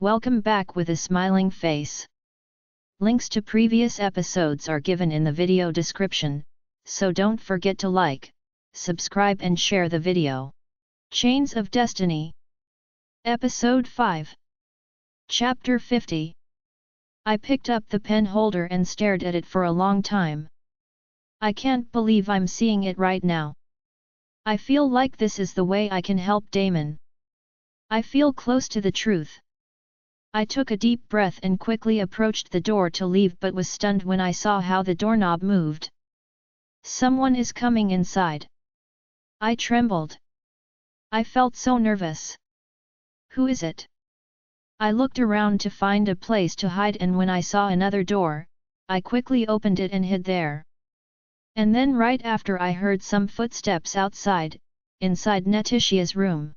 Welcome back with a smiling face. Links to previous episodes are given in the video description, so don't forget to like, subscribe and share the video. Chains of Destiny. Episode 5. Chapter 50. I picked up the pen holder and stared at it for a long time. I can't believe I'm seeing it right now. I feel like this is the way I can help Damon. I feel close to the truth. I took a deep breath and quickly approached the door to leave, but was stunned when I saw how the doorknob moved. Someone is coming inside. I trembled. I felt so nervous. Who is it? I looked around to find a place to hide, and when I saw another door, I quickly opened it and hid there. And then right after I heard some footsteps outside, inside Netitia's room.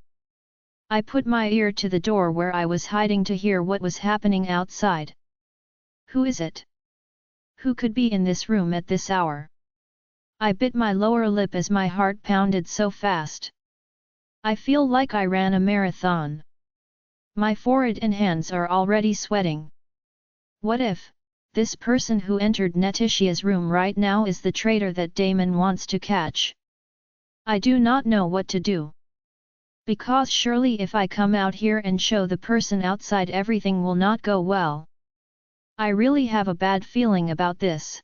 I put my ear to the door where I was hiding to hear what was happening outside. Who is it? Who could be in this room at this hour? I bit my lower lip as my heart pounded so fast. I feel like I ran a marathon. My forehead and hands are already sweating. What if this person who entered Netitia's room right now is the traitor that Damon wants to catch? I do not know what to do. Because surely if I come out here and show the person outside, everything will not go well. I really have a bad feeling about this.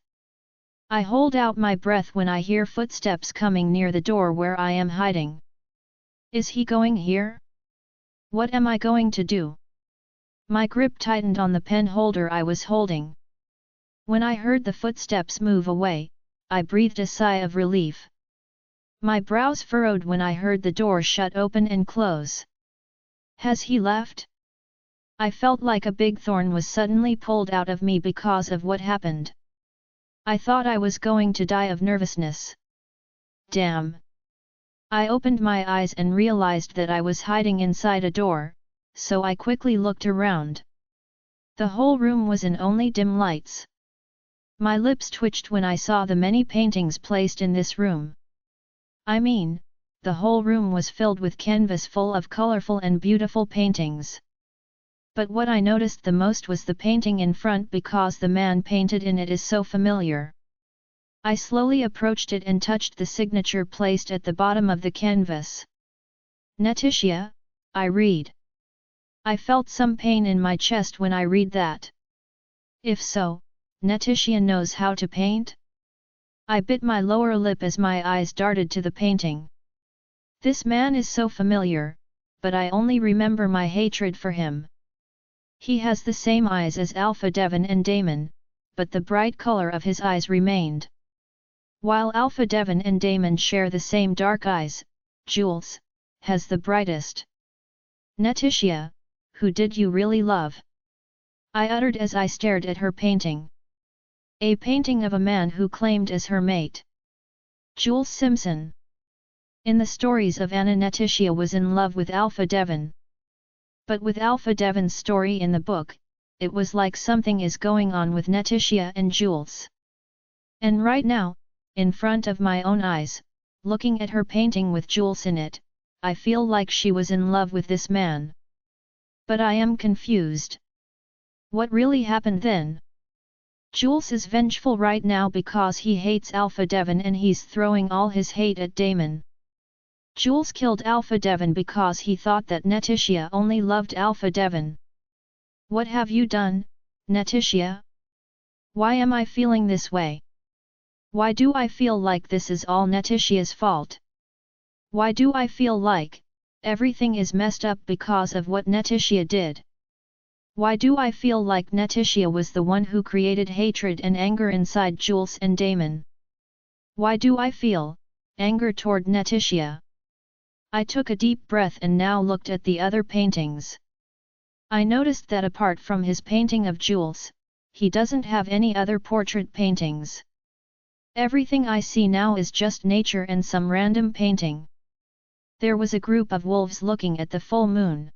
I hold out my breath when I hear footsteps coming near the door where I am hiding. Is he going here? What am I going to do? My grip tightened on the pen holder I was holding. When I heard the footsteps move away, I breathed a sigh of relief. My brows furrowed when I heard the door shut open and close. Has he left? I felt like a big thorn was suddenly pulled out of me because of what happened. I thought I was going to die of nervousness. Damn! I opened my eyes and realized that I was hiding inside a door, so I quickly looked around. The whole room was in only dim lights. My lips twitched when I saw the many paintings placed in this room. I mean, the whole room was filled with canvas full of colorful and beautiful paintings. But what I noticed the most was the painting in front, because the man painted in it is so familiar. I slowly approached it and touched the signature placed at the bottom of the canvas. Netitia, I read. I felt some pain in my chest when I read that. If so, Netitia knows how to paint? I bit my lower lip as my eyes darted to the painting. This man is so familiar, but I only remember my hatred for him. He has the same eyes as Alpha Devon and Damon, but the bright color of his eyes remained. While Alpha Devon and Damon share the same dark eyes, Jules has the brightest. Netitia, who did you really love? I uttered as I stared at her painting. A painting of a man who claimed as her mate. Jules Simpson. In the stories of Anna, Netitia was in love with Alpha Devon. But with Alpha Devon's story in the book, it was like something is going on with Netitia and Jules. And right now, in front of my own eyes, looking at her painting with Jules in it, I feel like she was in love with this man. But I am confused. What really happened then? Jules is vengeful right now because he hates Alpha Devon and he's throwing all his hate at Damon. Jules killed Alpha Devon because he thought that Netitia only loved Alpha Devon. What have you done, Netitia? Why am I feeling this way? Why do I feel like this is all Netitia's fault? Why do I feel like everything is messed up because of what Netitia did? Why do I feel like Netitia was the one who created hatred and anger inside Jules and Damon? Why do I feel anger toward Netitia? I took a deep breath and now looked at the other paintings. I noticed that apart from his painting of Jules, he doesn't have any other portrait paintings. Everything I see now is just nature and some random painting. There was a group of wolves looking at the full moon.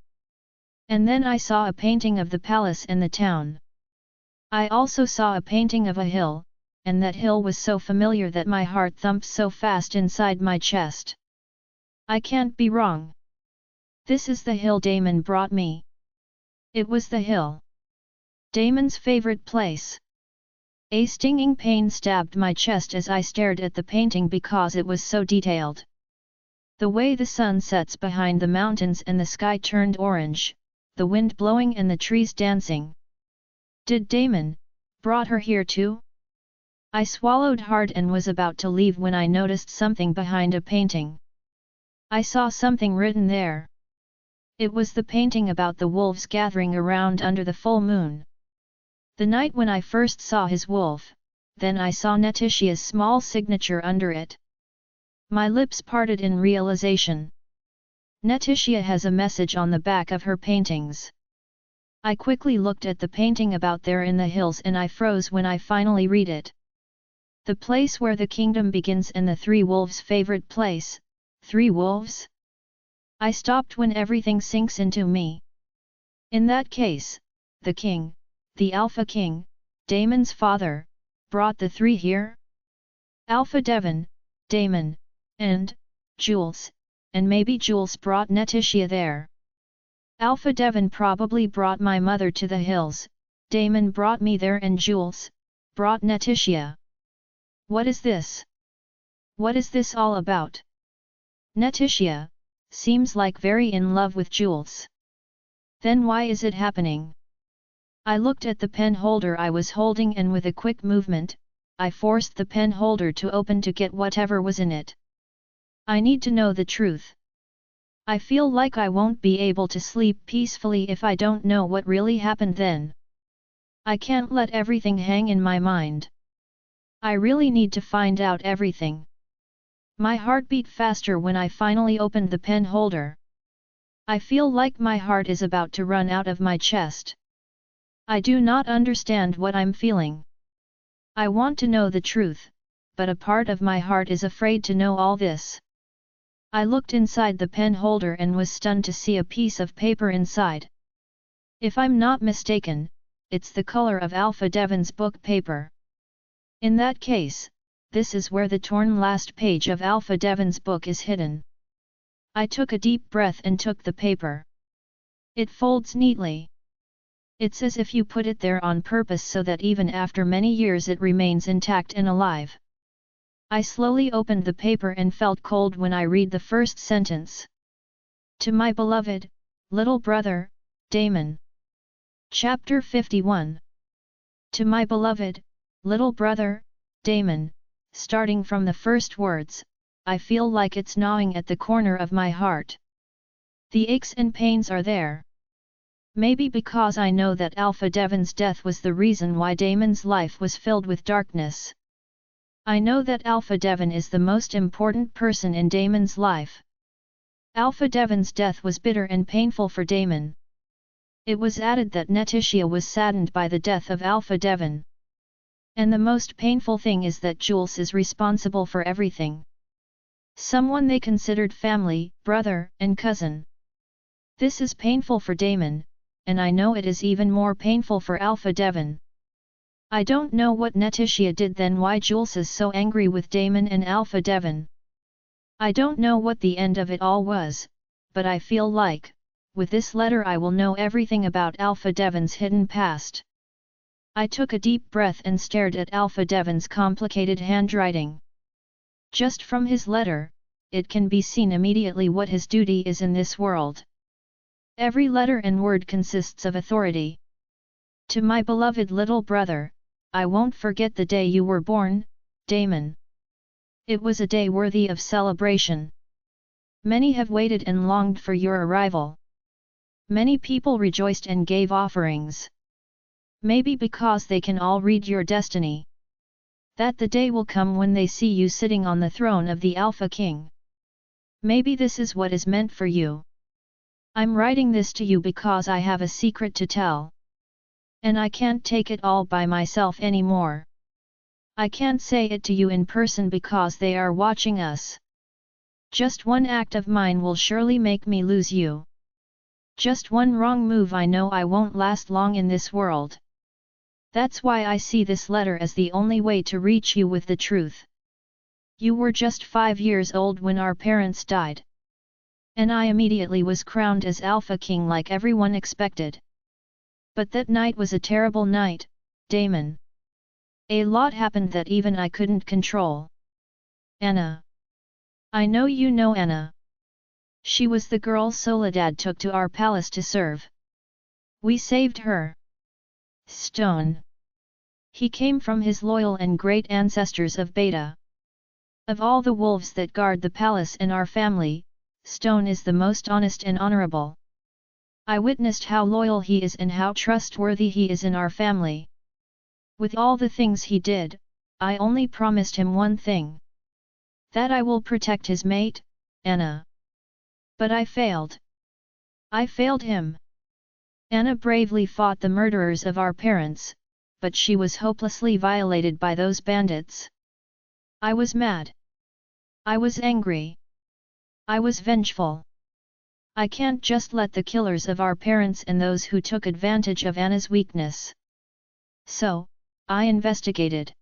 And then I saw a painting of the palace and the town. I also saw a painting of a hill, and that hill was so familiar that my heart thumped so fast inside my chest. I can't be wrong. This is the hill Damon brought me. It was the hill. Damon's favorite place. A stinging pain stabbed my chest as I stared at the painting because it was so detailed. The way the sun sets behind the mountains and the sky turned orange, the wind blowing and the trees dancing. Did Damon brought her here too? I swallowed hard and was about to leave when I noticed something behind a painting. I saw something written there. It was the painting about the wolves gathering around under the full moon. The night when I first saw his wolf, then I saw Netitia's small signature under it. My lips parted in realization. Netitia has a message on the back of her paintings. I quickly looked at the painting about there in the hills and I froze when I finally read it. The place where the kingdom begins and the three wolves' favorite place. 3 wolves? I stopped when everything sinks into me. In that case, the king, the Alpha King, Damon's father, brought the 3 here? Alpha Devon, Damon, and Jules, and maybe Jules brought Netitia there. Alpha Devon probably brought my mother to the hills, Damon brought me there and Jules brought Netitia. What is this? What is this all about? Netitia seems like very in love with Jules. Then why is it happening? I looked at the pen holder I was holding and with a quick movement, I forced the pen holder to open to get whatever was in it. I need to know the truth. I feel like I won't be able to sleep peacefully if I don't know what really happened then. I can't let everything hang in my mind. I really need to find out everything. My heart beat faster when I finally opened the pen holder. I feel like my heart is about to run out of my chest. I do not understand what I'm feeling. I want to know the truth, but a part of my heart is afraid to know all this. I looked inside the pen holder and was stunned to see a piece of paper inside. If I'm not mistaken, it's the color of Alpha Devon's book paper. In that case, this is where the torn last page of Alpha Devon's book is hidden. I took a deep breath and took the paper. It folds neatly. It's as if you put it there on purpose so that even after many years it remains intact and alive. I slowly opened the paper and felt cold when I read the first sentence. To my beloved, little brother, Damon. Chapter 51. To my beloved, little brother, Damon, starting from the first words, I feel like it's gnawing at the corner of my heart. The aches and pains are there. Maybe because I know that Alpha Devon's death was the reason why Damon's life was filled with darkness. I know that Alpha Devon is the most important person in Damon's life. Alpha Devon's death was bitter and painful for Damon. It was added that Netitia was saddened by the death of Alpha Devon. And the most painful thing is that Jules is responsible for everything. Someone they considered family, brother, and cousin. This is painful for Damon, and I know it is even more painful for Alpha Devon. I don't know what Netitia did then why Jules is so angry with Damon and Alpha Devon. I don't know what the end of it all was, but I feel like, with this letter I will know everything about Alpha Devon's hidden past. I took a deep breath and stared at Alpha Devon's complicated handwriting. Just from his letter, it can be seen immediately what his duty is in this world. Every letter and word consists of authority. To my beloved little brother, I won't forget the day you were born, Damon. It was a day worthy of celebration. Many have waited and longed for your arrival. Many people rejoiced and gave offerings. Maybe because they can all read your destiny. That the day will come when they see you sitting on the throne of the Alpha King. Maybe this is what is meant for you. I'm writing this to you because I have a secret to tell. And I can't take it all by myself anymore. I can't say it to you in person because they are watching us. Just one act of mine will surely make me lose you. Just one wrong move I know I won't last long in this world. That's why I see this letter as the only way to reach you with the truth. You were just 5 years old when our parents died. And I immediately was crowned as Alpha King like everyone expected. But that night was a terrible night, Damon. A lot happened that even I couldn't control. Anna. I know you know Anna. She was the girl Soledad took to our palace to serve. We saved her. Stone. He came from his loyal and great ancestors of Beta. Of all the wolves that guard the palace and our family, Stone is the most honest and honorable. I witnessed how loyal he is and how trustworthy he is in our family. With all the things he did, I only promised him one thing. That I will protect his mate, Anna. But I failed. I failed him. Anna bravely fought the murderers of our parents, but she was hopelessly violated by those bandits. I was mad. I was angry. I was vengeful. I can't just let the killers of our parents and those who took advantage of Anna's weakness. So, I investigated.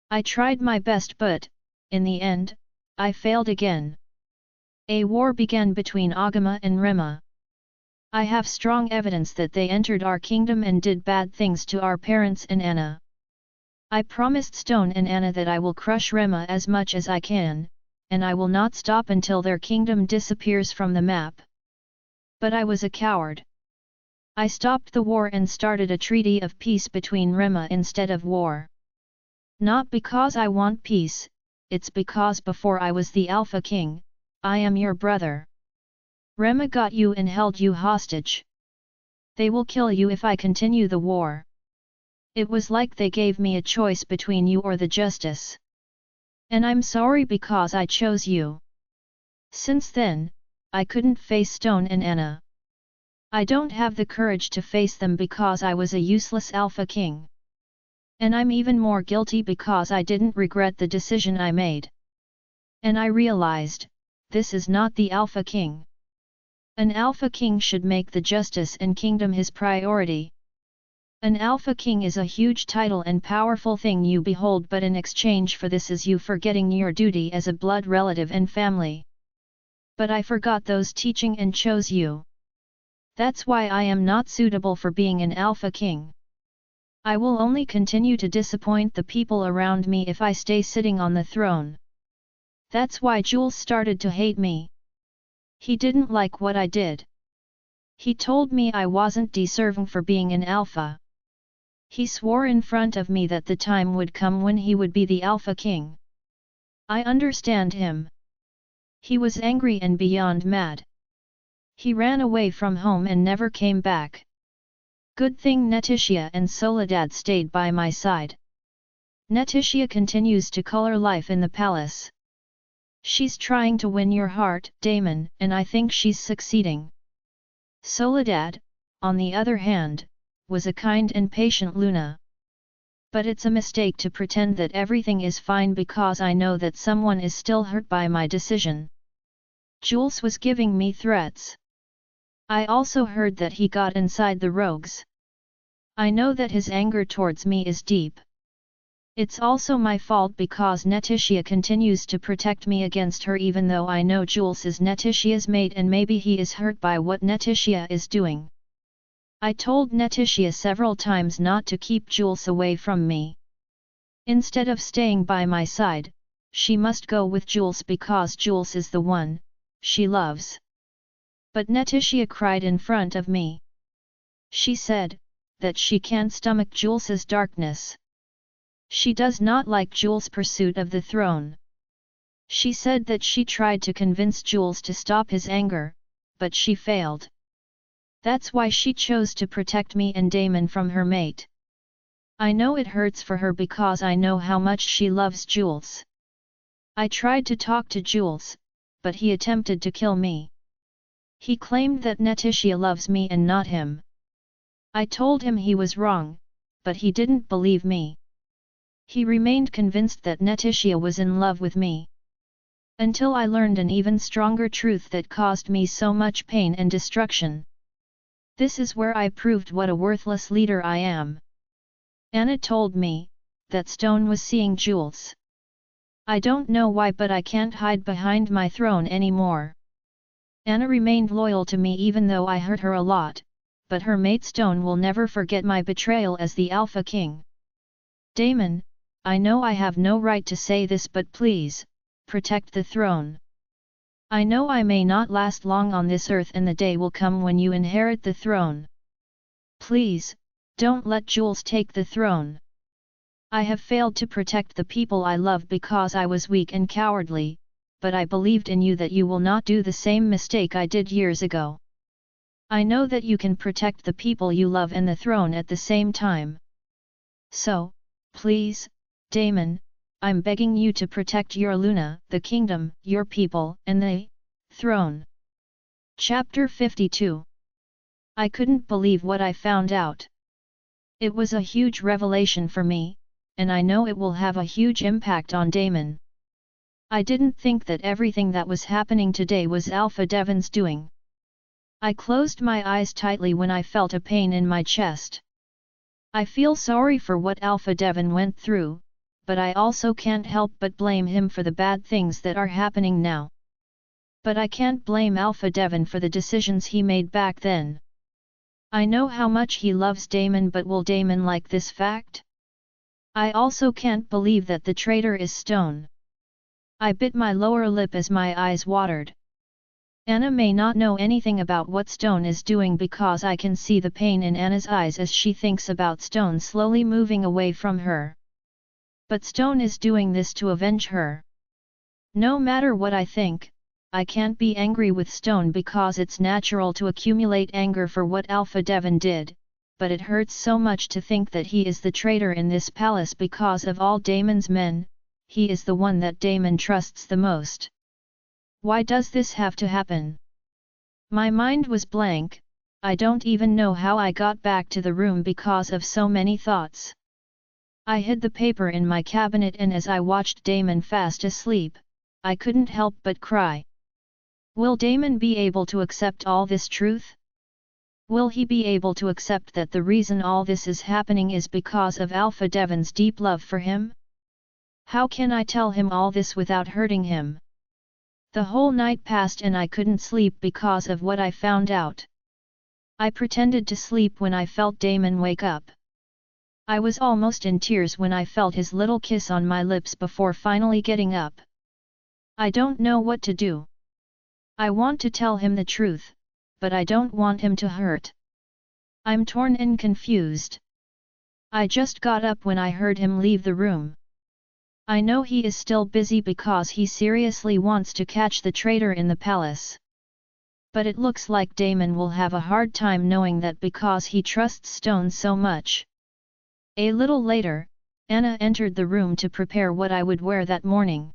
I tried my best but, in the end, I failed again. A war began between Agama and Rema. I have strong evidence that they entered our kingdom and did bad things to our parents and Anna. I promised Stone and Anna that I will crush Rema as much as I can, and I will not stop until their kingdom disappears from the map. But I was a coward. I stopped the war and started a treaty of peace between Rema instead of war. Not because I want peace, it's because before I was the Alpha King, I am your brother. Rema got you and held you hostage. They will kill you if I continue the war. It was like they gave me a choice between you or the justice. And I'm sorry because I chose you. Since then, I couldn't face Stone and Anna. I don't have the courage to face them because I was a useless Alpha King. And I'm even more guilty because I didn't regret the decision I made. And I realized, this is not the Alpha King. An Alpha King should make the justice and kingdom his priority. An Alpha King is a huge title and powerful thing you behold, but in exchange for this is you forgetting your duty as a blood relative and family. But I forgot those teaching and chose you. That's why I am not suitable for being an Alpha King. I will only continue to disappoint the people around me if I stay sitting on the throne. That's why Jules started to hate me. He didn't like what I did. He told me I wasn't deserving for being an alpha. He swore in front of me that the time would come when he would be the Alpha King. I understand him. He was angry and beyond mad. He ran away from home and never came back. Good thing Neticia and Soledad stayed by my side. Neticia continues to color life in the palace. She's trying to win your heart, Damon, and I think she's succeeding. Soledad, on the other hand, was a kind and patient Luna. But it's a mistake to pretend that everything is fine because I know that someone is still hurt by my decision. Jules was giving me threats. I also heard that he got inside the rogues. I know that his anger towards me is deep. It's also my fault because Neticia continues to protect me against her even though I know Jules is Neticia's mate and maybe he is hurt by what Neticia is doing. I told Neticia several times not to keep Jules away from me. Instead of staying by my side, she must go with Jules because Jules is the one she loves. But Neticia cried in front of me. She said that she can't stomach Jules's darkness. She does not like Jules' pursuit of the throne. She said that she tried to convince Jules to stop his anger, but she failed. That's why she chose to protect me and Damon from her mate. I know it hurts for her because I know how much she loves Jules. I tried to talk to Jules, but he attempted to kill me. He claimed that Neticia loves me and not him. I told him he was wrong, but he didn't believe me. He remained convinced that Neticia was in love with me. Until I learned an even stronger truth that caused me so much pain and destruction. This is where I proved what a worthless leader I am. Anna told me that Stone was seeing Jules. I don't know why, but I can't hide behind my throne anymore. Anna remained loyal to me even though I hurt her a lot, but her mate Stone will never forget my betrayal as the Alpha King. Damon, I know I have no right to say this, but please, protect the throne. I know I may not last long on this earth, and the day will come when you inherit the throne. Please, don't let Jules take the throne. I have failed to protect the people I love because I was weak and cowardly, but I believed in you that you will not do the same mistake I did years ago. I know that you can protect the people you love and the throne at the same time. So, please, Damon, I'm begging you to protect your Luna, the kingdom, your people, and the throne. Chapter 52. I couldn't believe what I found out. It was a huge revelation for me, and I know it will have a huge impact on Damon. I didn't think that everything that was happening today was Alpha Devon's doing. I closed my eyes tightly when I felt a pain in my chest. I feel sorry for what Alpha Devon went through, but I also can't help but blame him for the bad things that are happening now. But I can't blame Alpha Devon for the decisions he made back then. I know how much he loves Damon, but will Damon like this fact? I also can't believe that the traitor is Stone. I bit my lower lip as my eyes watered. Anna may not know anything about what Stone is doing because I can see the pain in Anna's eyes as she thinks about Stone slowly moving away from her. But Stone is doing this to avenge her. No matter what I think, I can't be angry with Stone because it's natural to accumulate anger for what Alpha Devon did, but it hurts so much to think that he is the traitor in this palace because of all Damon's men. He is the one that Damon trusts the most. Why does this have to happen? My mind was blank. I don't even know how I got back to the room because of so many thoughts. I hid the paper in my cabinet, and as I watched Damon fast asleep, I couldn't help but cry. Will Damon be able to accept all this truth? Will he be able to accept that the reason all this is happening is because of Alpha Devon's deep love for him? How can I tell him all this without hurting him? The whole night passed and I couldn't sleep because of what I found out. I pretended to sleep when I felt Damon wake up. I was almost in tears when I felt his little kiss on my lips before finally getting up. I don't know what to do. I want to tell him the truth, but I don't want him to hurt. I'm torn and confused. I just got up when I heard him leave the room. I know he is still busy because he seriously wants to catch the traitor in the palace. But it looks like Damon will have a hard time knowing that because he trusts Stone so much. A little later, Anna entered the room to prepare what I would wear that morning.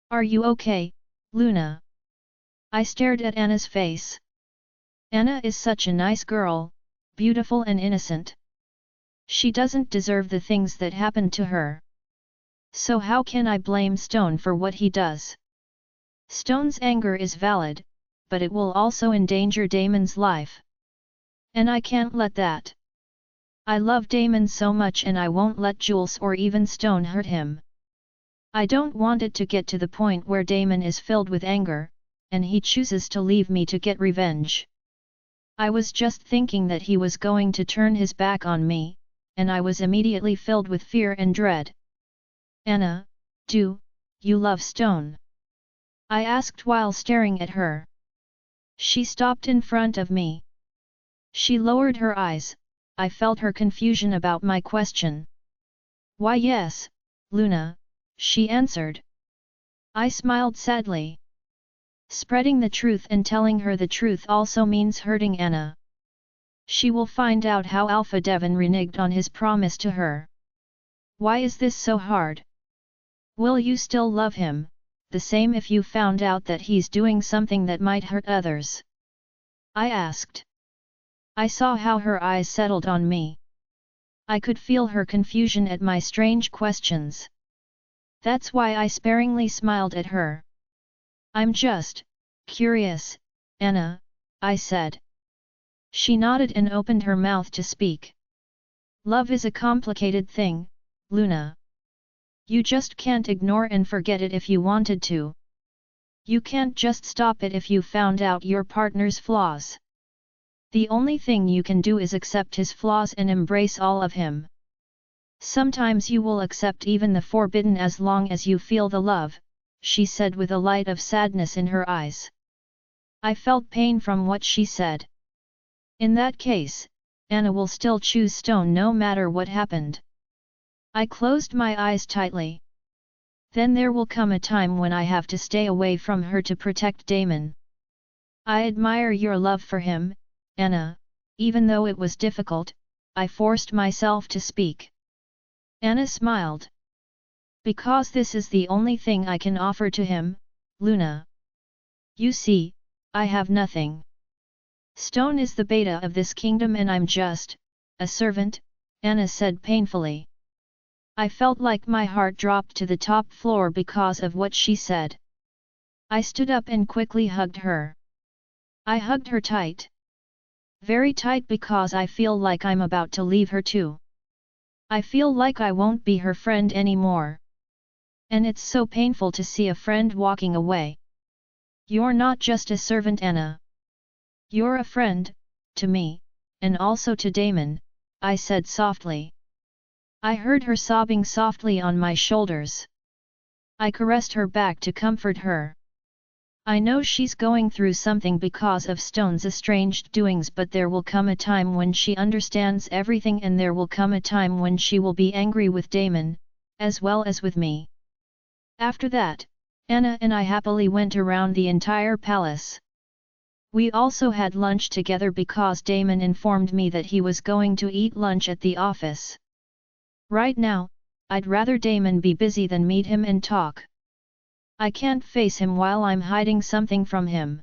Are you okay, Luna? I stared at Anna's face. Anna is such a nice girl, beautiful and innocent. She doesn't deserve the things that happened to her. So how can I blame Stone for what he does? Stone's anger is valid, but it will also endanger Damon's life. And I can't let that. I love Damon so much and I won't let Jules or even Stone hurt him. I don't want it to get to the point where Damon is filled with anger, and he chooses to leave me to get revenge. I was just thinking that he was going to turn his back on me, and I was immediately filled with fear and dread. Anna, do you love Stone? I asked while staring at her. She stopped in front of me. She lowered her eyes. I felt her confusion about my question. Why yes, Luna, she answered. I smiled sadly. Spreading the truth and telling her the truth also means hurting Anna. She will find out how Alpha Devon reneged on his promise to her. Why is this so hard? Will you still love him, the same if you found out that he's doing something that might hurt others? I asked. I saw how her eyes settled on me. I could feel her confusion at my strange questions. That's why I sparingly smiled at her. I'm just curious, Anna, I said. She nodded and opened her mouth to speak. Love is a complicated thing, Luna. You just can't ignore and forget it if you wanted to. You can't just stop it if you found out your partner's flaws. The only thing you can do is accept his flaws and embrace all of him. Sometimes you will accept even the forbidden as long as you feel the love, she said with a light of sadness in her eyes. I felt pain from what she said. In that case, Anna will still choose Stone no matter what happened. I closed my eyes tightly. Then there will come a time when I have to stay away from her to protect Damon. I admire your love for him, Anna. Even though it was difficult, I forced myself to speak. Anna smiled. Because this is the only thing I can offer to him, Luna. You see, I have nothing. Stone is the beta of this kingdom and I'm just a servant, Anna said painfully. I felt like my heart dropped to the top floor because of what she said. I stood up and quickly hugged her. I hugged her tight. Very tight because I feel like I'm about to leave her too. I feel like I won't be her friend anymore. And it's so painful to see a friend walking away. You're not just a servant, Anna. You're a friend, to me, and also to Damon, I said softly. I heard her sobbing softly on my shoulders. I caressed her back to comfort her. I know she's going through something because of Stone's estranged doings, but there will come a time when she understands everything and there will come a time when she will be angry with Damon, as well as with me. After that, Anna and I happily went around the entire palace. We also had lunch together because Damon informed me that he was going to eat lunch at the office. Right now, I'd rather Damon be busy than meet him and talk. I can't face him while I'm hiding something from him.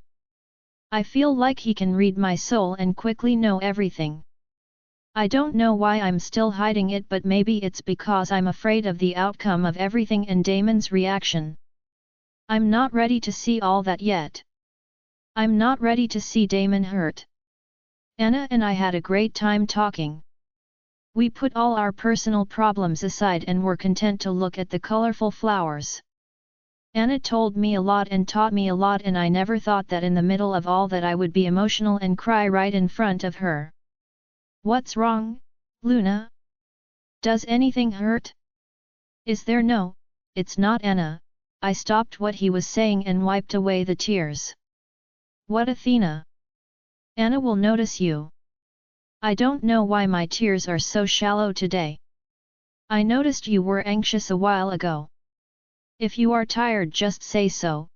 I feel like he can read my soul and quickly know everything. I don't know why I'm still hiding it, but maybe it's because I'm afraid of the outcome of everything and Damon's reaction. I'm not ready to see all that yet. I'm not ready to see Damon hurt. Anna and I had a great time talking. We put all our personal problems aside and were content to look at the colorful flowers. Anna told me a lot and taught me a lot, and I never thought that in the middle of all that I would be emotional and cry right in front of her. What's wrong, Luna? Does anything hurt? Is there? No, it's not, Anna. I stopped what he was saying and wiped away the tears. What, Athena? Anna will notice you. I don't know why my tears are so shallow today. I noticed you were anxious a while ago. If you are tired, just say so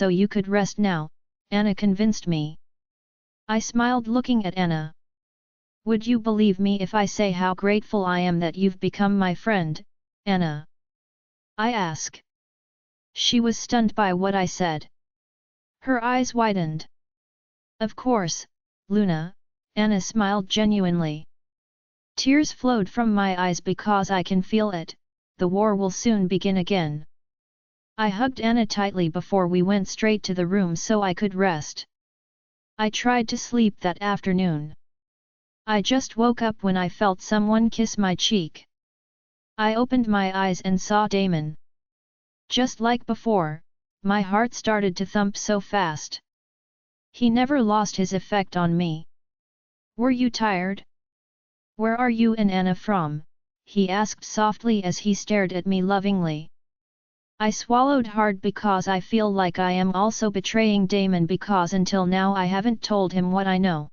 you could rest now, Anna convinced me. I smiled looking at Anna. Would you believe me if I say how grateful I am that you've become my friend, Anna? I ask. She was stunned by what I said. Her eyes widened. Of course, Luna, Anna smiled genuinely. Tears flowed from my eyes because I can feel it, the war will soon begin again. I hugged Anna tightly before we went straight to the room so I could rest. I tried to sleep that afternoon. I just woke up when I felt someone kiss my cheek. I opened my eyes and saw Damon. Just like before, my heart started to thump so fast. He never lost his effect on me. Were you tired? Where are you and Anna from? He asked softly as he stared at me lovingly. I swallowed hard because I feel like I am also betraying Damon because until now I haven't told him what I know.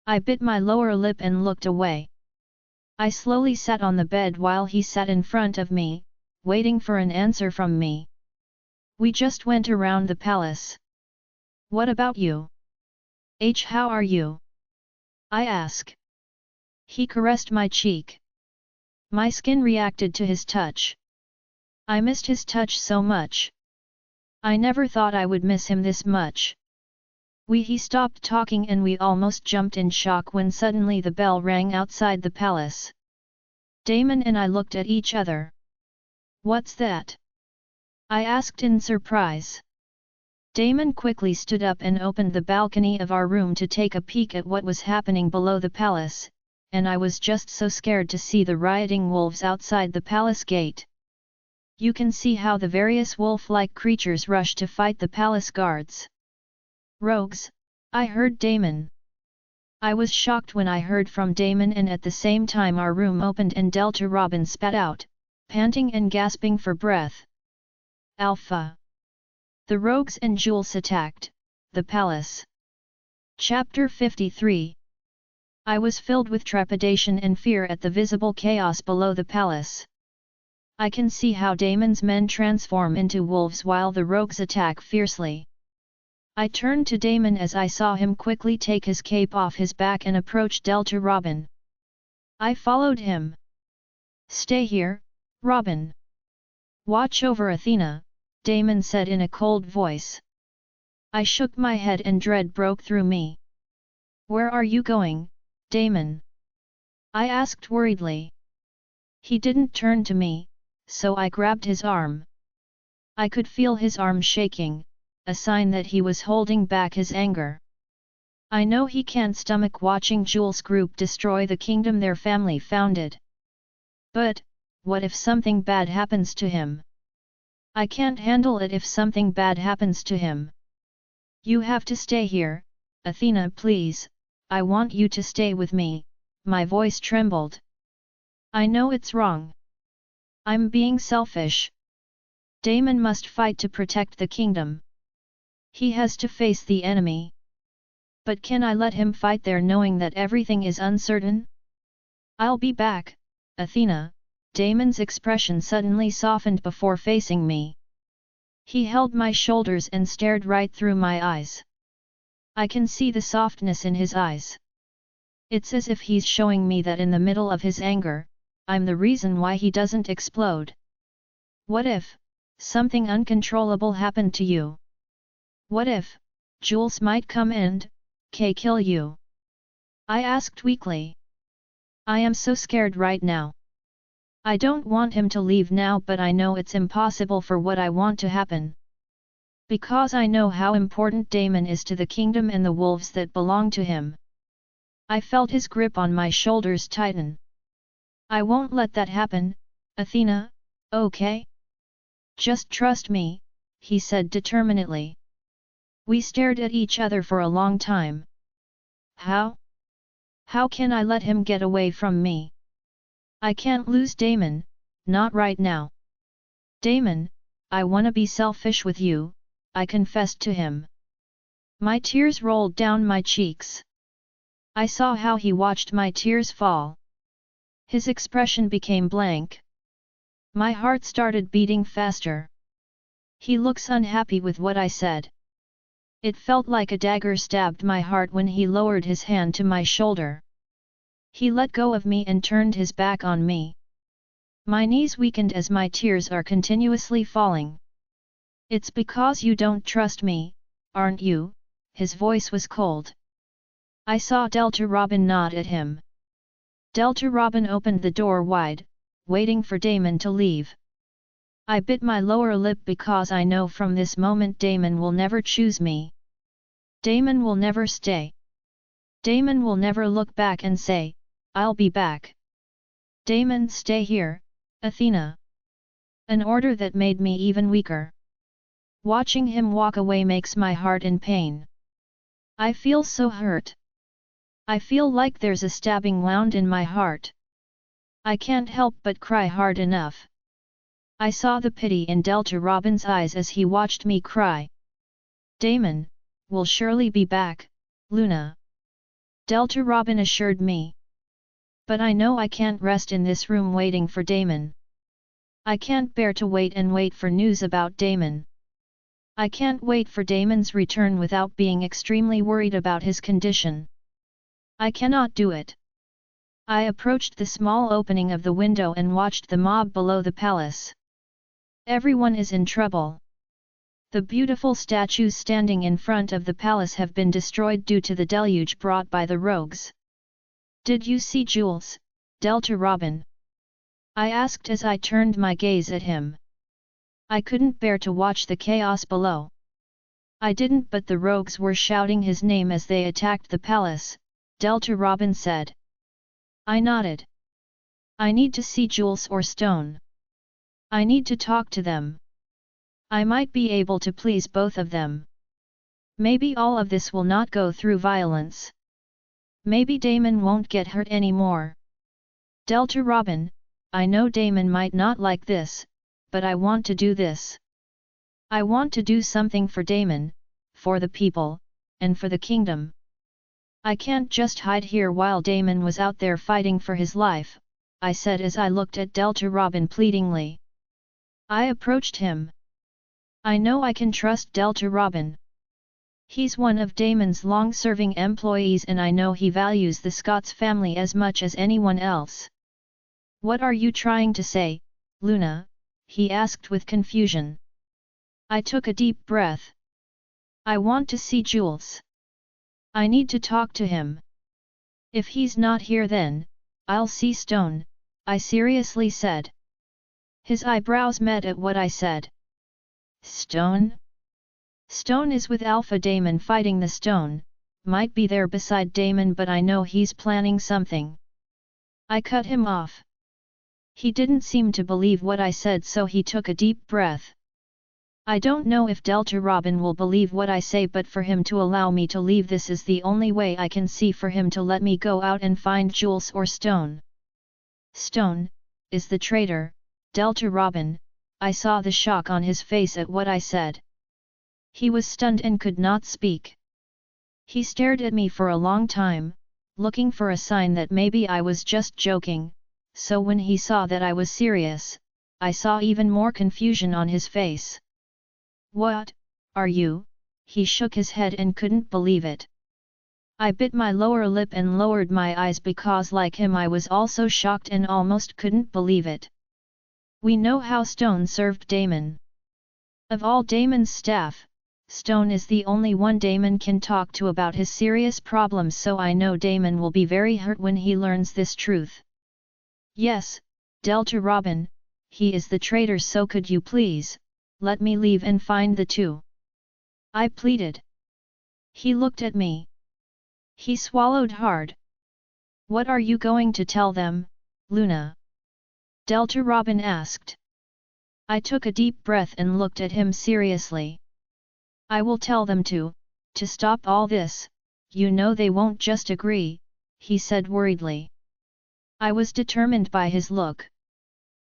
I bit my lower lip and looked away. I slowly sat on the bed while he sat in front of me, waiting for an answer from me. We just went around the palace. What about you? How are you? I ask. He caressed my cheek. My skin reacted to his touch. I missed his touch so much. I never thought I would miss him this much. He stopped talking and we almost jumped in shock when suddenly the bell rang outside the palace. Damon and I looked at each other. What's that? I asked in surprise. Damon quickly stood up and opened the balcony of our room to take a peek at what was happening below the palace, and I was just so scared to see the rioting wolves outside the palace gate. You can see how the various wolf-like creatures rush to fight the palace guards. Rogues, I heard Damon. I was shocked when I heard from Damon, and at the same time our room opened and Delta Robin spat out, panting and gasping for breath. Alpha. The rogues and Jules attacked the palace. Chapter 53. I was filled with trepidation and fear at the visible chaos below the palace. I can see how Damon's men transform into wolves while the rogues attack fiercely. I turned to Damon as I saw him quickly take his cape off his back and approach Delta Robin. I followed him. Stay here, Robin. Watch over Athena, Damon said in a cold voice. I shook my head and dread broke through me. Where are you going, Damon? I asked worriedly. He didn't turn to me, so I grabbed his arm. I could feel his arm shaking, a sign that he was holding back his anger. I know he can't stomach watching Jules' group destroy the kingdom their family founded. But, what if something bad happens to him? I can't handle it if something bad happens to him. You have to stay here, Athena, please, I want you to stay with me, my voice trembled. I know it's wrong. I'm being selfish. Damon must fight to protect the kingdom. He has to face the enemy. But can I let him fight there knowing that everything is uncertain? I'll be back, Athena. Damon's expression suddenly softened before facing me. He held my shoulders and stared right through my eyes. I can see the softness in his eyes. It's as if he's showing me that in the middle of his anger, I'm the reason why he doesn't explode. What if something uncontrollable happened to you? What if Jules might come and kill you? I asked weakly. I am so scared right now. I don't want him to leave now, but I know it's impossible for what I want to happen. Because I know how important Damon is to the kingdom and the wolves that belong to him. I felt his grip on my shoulders tighten. I won't let that happen, Athena, okay? Just trust me, he said determinedly. We stared at each other for a long time. How? How can I let him get away from me? I can't lose Damon, not right now. Damon, I wanna be selfish with you, I confessed to him. My tears rolled down my cheeks. I saw how he watched my tears fall. His expression became blank. My heart started beating faster. He looks unhappy with what I said. It felt like a dagger stabbed my heart when he lowered his hand to my shoulder. He let go of me and turned his back on me. My knees weakened as my tears are continuously falling. It's because you don't trust me, aren't you? His voice was cold. I saw Delta Robin nod at him. Delta Robin opened the door wide, waiting for Damon to leave. I bit my lower lip because I know from this moment Damon will never choose me. Damon will never stay. Damon will never look back and say, I'll be back. Damon, stay here, Athena. An order that made me even weaker. Watching him walk away makes my heart in pain. I feel so hurt. I feel like there's a stabbing wound in my heart. I can't help but cry hard enough. I saw the pity in Delta Robin's eyes as he watched me cry. Damon will surely be back, Luna. Delta Robin assured me. But I know I can't rest in this room waiting for Damon. I can't bear to wait and wait for news about Damon. I can't wait for Damon's return without being extremely worried about his condition. I cannot do it. I approached the small opening of the window and watched the mob below the palace. Everyone is in trouble. The beautiful statues standing in front of the palace have been destroyed due to the deluge brought by the rogues. Did you see Jules, Delta Robin? I asked as I turned my gaze at him. I couldn't bear to watch the chaos below. I didn't, but the rogues were shouting his name as they attacked the palace, Delta Robin said. I nodded. I need to see Jules or Stone. I need to talk to them. I might be able to please both of them. Maybe all of this will not go through violence. Maybe Damon won't get hurt anymore. Delta Robin, I know Damon might not like this, but I want to do this. I want to do something for Damon, for the people, and for the kingdom. I can't just hide here while Damon was out there fighting for his life, I said as I looked at Delta Robin pleadingly. I approached him. I know I can trust Delta Robin. He's one of Damon's long-serving employees and I know he values the Scots family as much as anyone else. What are you trying to say, Luna? He asked with confusion. I took a deep breath. I want to see Jules. I need to talk to him. If he's not here then, I'll see Stone, I seriously said. His eyebrows met at what I said. Stone? Stone is with Alpha Damon fighting the Stone, might be there beside Damon but I know he's planning something. I cut him off. He didn't seem to believe what I said so he took a deep breath. I don't know if Delta Robin will believe what I say but for him to allow me to leave this is the only way I can see for him to let me go out and find Jules or Stone. Stone, is the traitor, Delta Robin, I saw the shock on his face at what I said. He was stunned and could not speak. He stared at me for a long time, looking for a sign that maybe I was just joking, so when he saw that I was serious, I saw even more confusion on his face. What, are you? He shook his head and couldn't believe it. I bit my lower lip and lowered my eyes because like him I was also shocked and almost couldn't believe it. We know how Stone served Damon. Of all Damon's staff, Stone is the only one Damon can talk to about his serious problems so I know Damon will be very hurt when he learns this truth. Yes, Delta Robin, he is the traitor so could you please, let me leave and find the two. I pleaded. He looked at me. He swallowed hard. What are you going to tell them, Luna? Delta Robin asked. I took a deep breath and looked at him seriously. I will tell them to stop all this, you know they won't just agree, he said worriedly. I was determined by his look.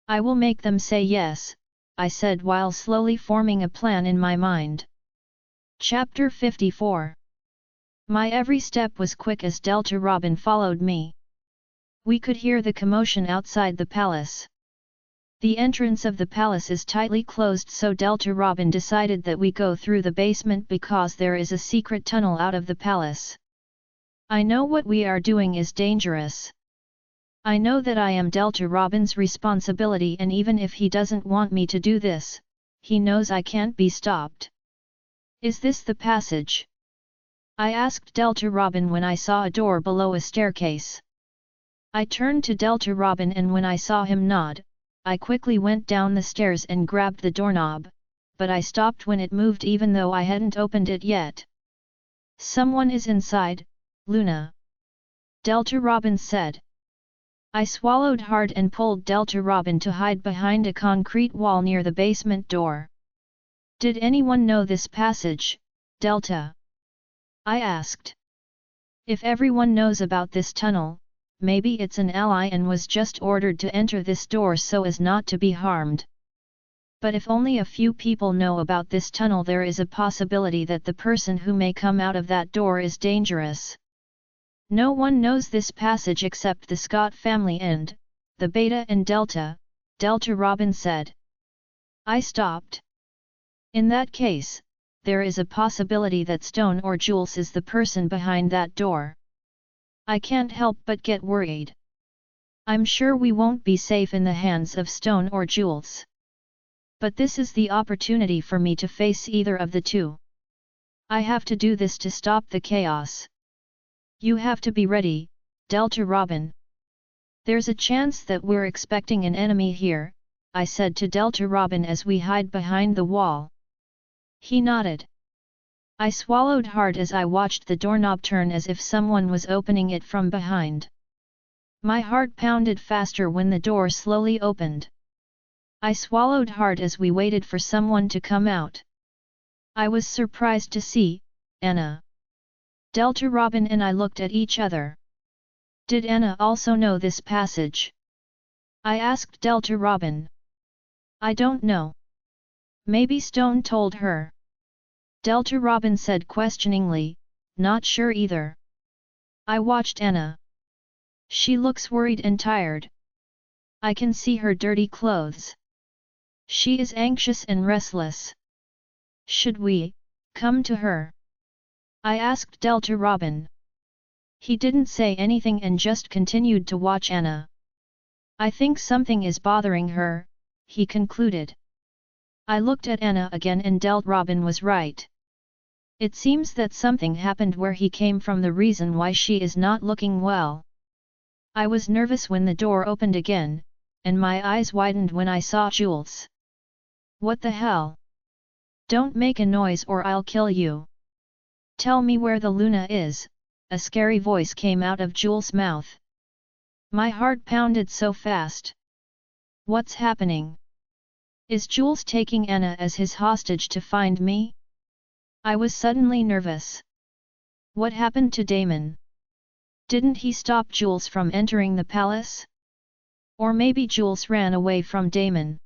I will make them say yes, I said while slowly forming a plan in my mind. Chapter 54. My every step was quick as Delta Robin followed me. We could hear the commotion outside the palace. The entrance of the palace is tightly closed so Delta Robin decided that we go through the basement because there is a secret tunnel out of the palace. I know what we are doing is dangerous. I know that I am Delta Robin's responsibility and even if he doesn't want me to do this, he knows I can't be stopped. Is this the passage? I asked Delta Robin when I saw a door below a staircase. I turned to Delta Robin and when I saw him nod, I quickly went down the stairs and grabbed the doorknob, but I stopped when it moved even though I hadn't opened it yet. Someone is inside, Luna. Delta Robin said. I swallowed hard and pulled Delta Robin to hide behind a concrete wall near the basement door. Did anyone know this passage, Delta? I asked. If everyone knows about this tunnel, maybe it's an ally and was just ordered to enter this door so as not to be harmed. But if only a few people know about this tunnel there is a possibility that the person who may come out of that door is dangerous. No one knows this passage except the Scott family and, the Beta and Delta, Delta Robin said. I stopped. In that case, there is a possibility that Stone or Jules is the person behind that door. I can't help but get worried. I'm sure we won't be safe in the hands of Stone or Jules. But this is the opportunity for me to face either of the two. I have to do this to stop the chaos. You have to be ready, Delta Robin. There's a chance that we're expecting an enemy here, I said to Delta Robin as we hide behind the wall. He nodded. I swallowed hard as I watched the doorknob turn as if someone was opening it from behind. My heart pounded faster when the door slowly opened. I swallowed hard as we waited for someone to come out. I was surprised to see Anna. Delta Robin and I looked at each other. Did Anna also know this passage? I asked Delta Robin. I don't know. Maybe Stone told her. Delta Robin said questioningly, not sure either. I watched Anna. She looks worried and tired. I can see her dirty clothes. She is anxious and restless. Should we come to her? I asked Delta Robin. He didn't say anything and just continued to watch Anna. I think something is bothering her, he concluded. I looked at Anna again and Delta Robin was right. It seems that something happened where he came from, the reason why she is not looking well. I was nervous when the door opened again, and my eyes widened when I saw Jules. What the hell? Don't make a noise or I'll kill you. Tell me where the Luna is, a scary voice came out of Jules' mouth. My heart pounded so fast. What's happening? Is Jules taking Anna as his hostage to find me? I was suddenly nervous. What happened to Damon? Didn't he stop Jules from entering the palace? Or maybe Jules ran away from Damon.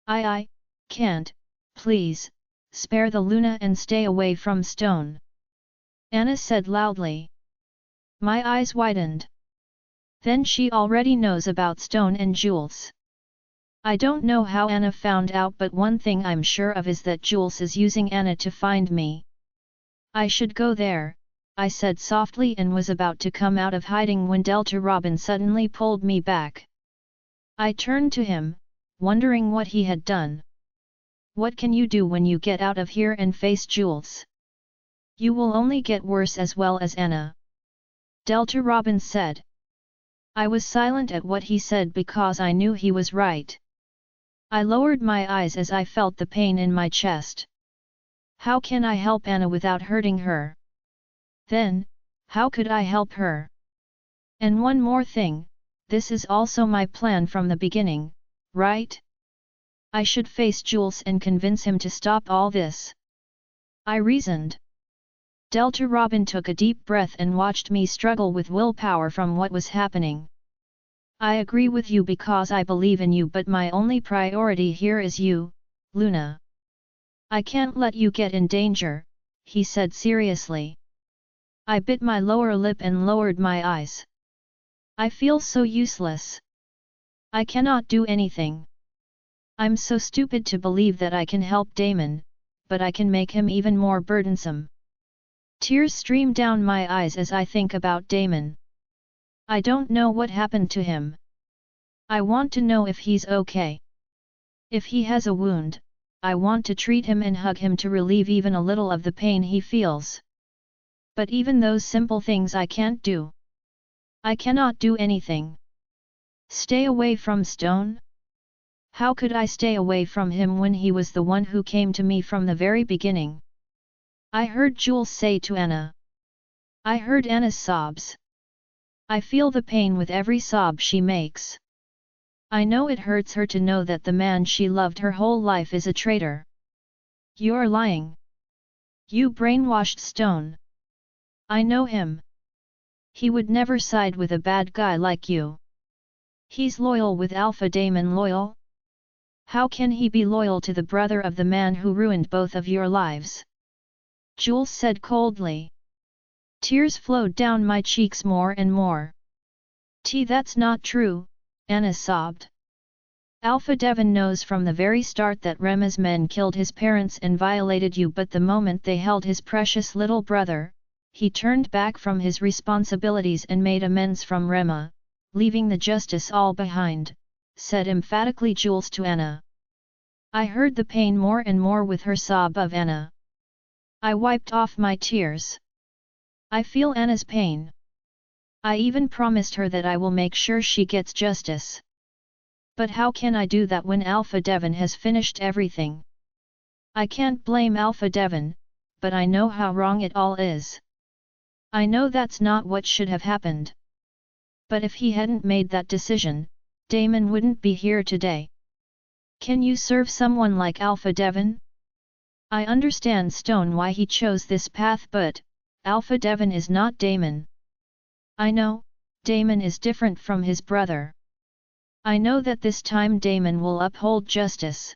I can't, please, spare the Luna and stay away from Stone. Anna said loudly. My eyes widened. Then she already knows about Stone and Jules. I don't know how Anna found out, but one thing I'm sure of is that Jules is using Anna to find me. I should go there, I said softly and was about to come out of hiding when Delta Robin suddenly pulled me back. I turned to him, wondering what he had done. What can you do when you get out of here and face Jules? You will only get worse as well as Anna. Delta Robin said. I was silent at what he said because I knew he was right. I lowered my eyes as I felt the pain in my chest. How can I help Anna without hurting her? Then, how could I help her? And one more thing, this is also my plan from the beginning, right? I should face Jules and convince him to stop all this. I reasoned. Delta Robin took a deep breath and watched me struggle with willpower from what was happening. I agree with you because I believe in you, but my only priority here is you, Luna. I can't let you get in danger, he said seriously. I bit my lower lip and lowered my eyes. I feel so useless. I cannot do anything. I'm so stupid to believe that I can help Damon, but I can make him even more burdensome. Tears stream down my eyes as I think about Damon. I don't know what happened to him. I want to know if he's okay. If he has a wound, I want to treat him and hug him to relieve even a little of the pain he feels. But even those simple things I can't do. I cannot do anything. Stay away from Stone? How could I stay away from him when he was the one who came to me from the very beginning? I heard Jules say to Anna. I heard Anna's sobs. I feel the pain with every sob she makes. I know it hurts her to know that the man she loved her whole life is a traitor. You're lying. You brainwashed Stone. I know him. He would never side with a bad guy like you. He's loyal with Alpha Damon. Loyal? How can he be loyal to the brother of the man who ruined both of your lives? Jules said coldly. Tears flowed down my cheeks more and more. That's not true, Anna sobbed. Alpha Devon knows from the very start that Rema's men killed his parents and violated you, but the moment they held his precious little brother, he turned back from his responsibilities and made amends from Rema, leaving the justice all behind, said emphatically Jules to Anna. I heard the pain more and more with her sob of Anna. I wiped off my tears. I feel Anna's pain. I even promised her that I will make sure she gets justice. But how can I do that when Alpha Devon has finished everything? I can't blame Alpha Devon, but I know how wrong it all is. I know that's not what should have happened. But if he hadn't made that decision, Damon wouldn't be here today. Can you serve someone like Alpha Devon? I understand Stone why he chose this path, but Alpha Devon is not Damon. I know, Damon is different from his brother. I know that this time Damon will uphold justice."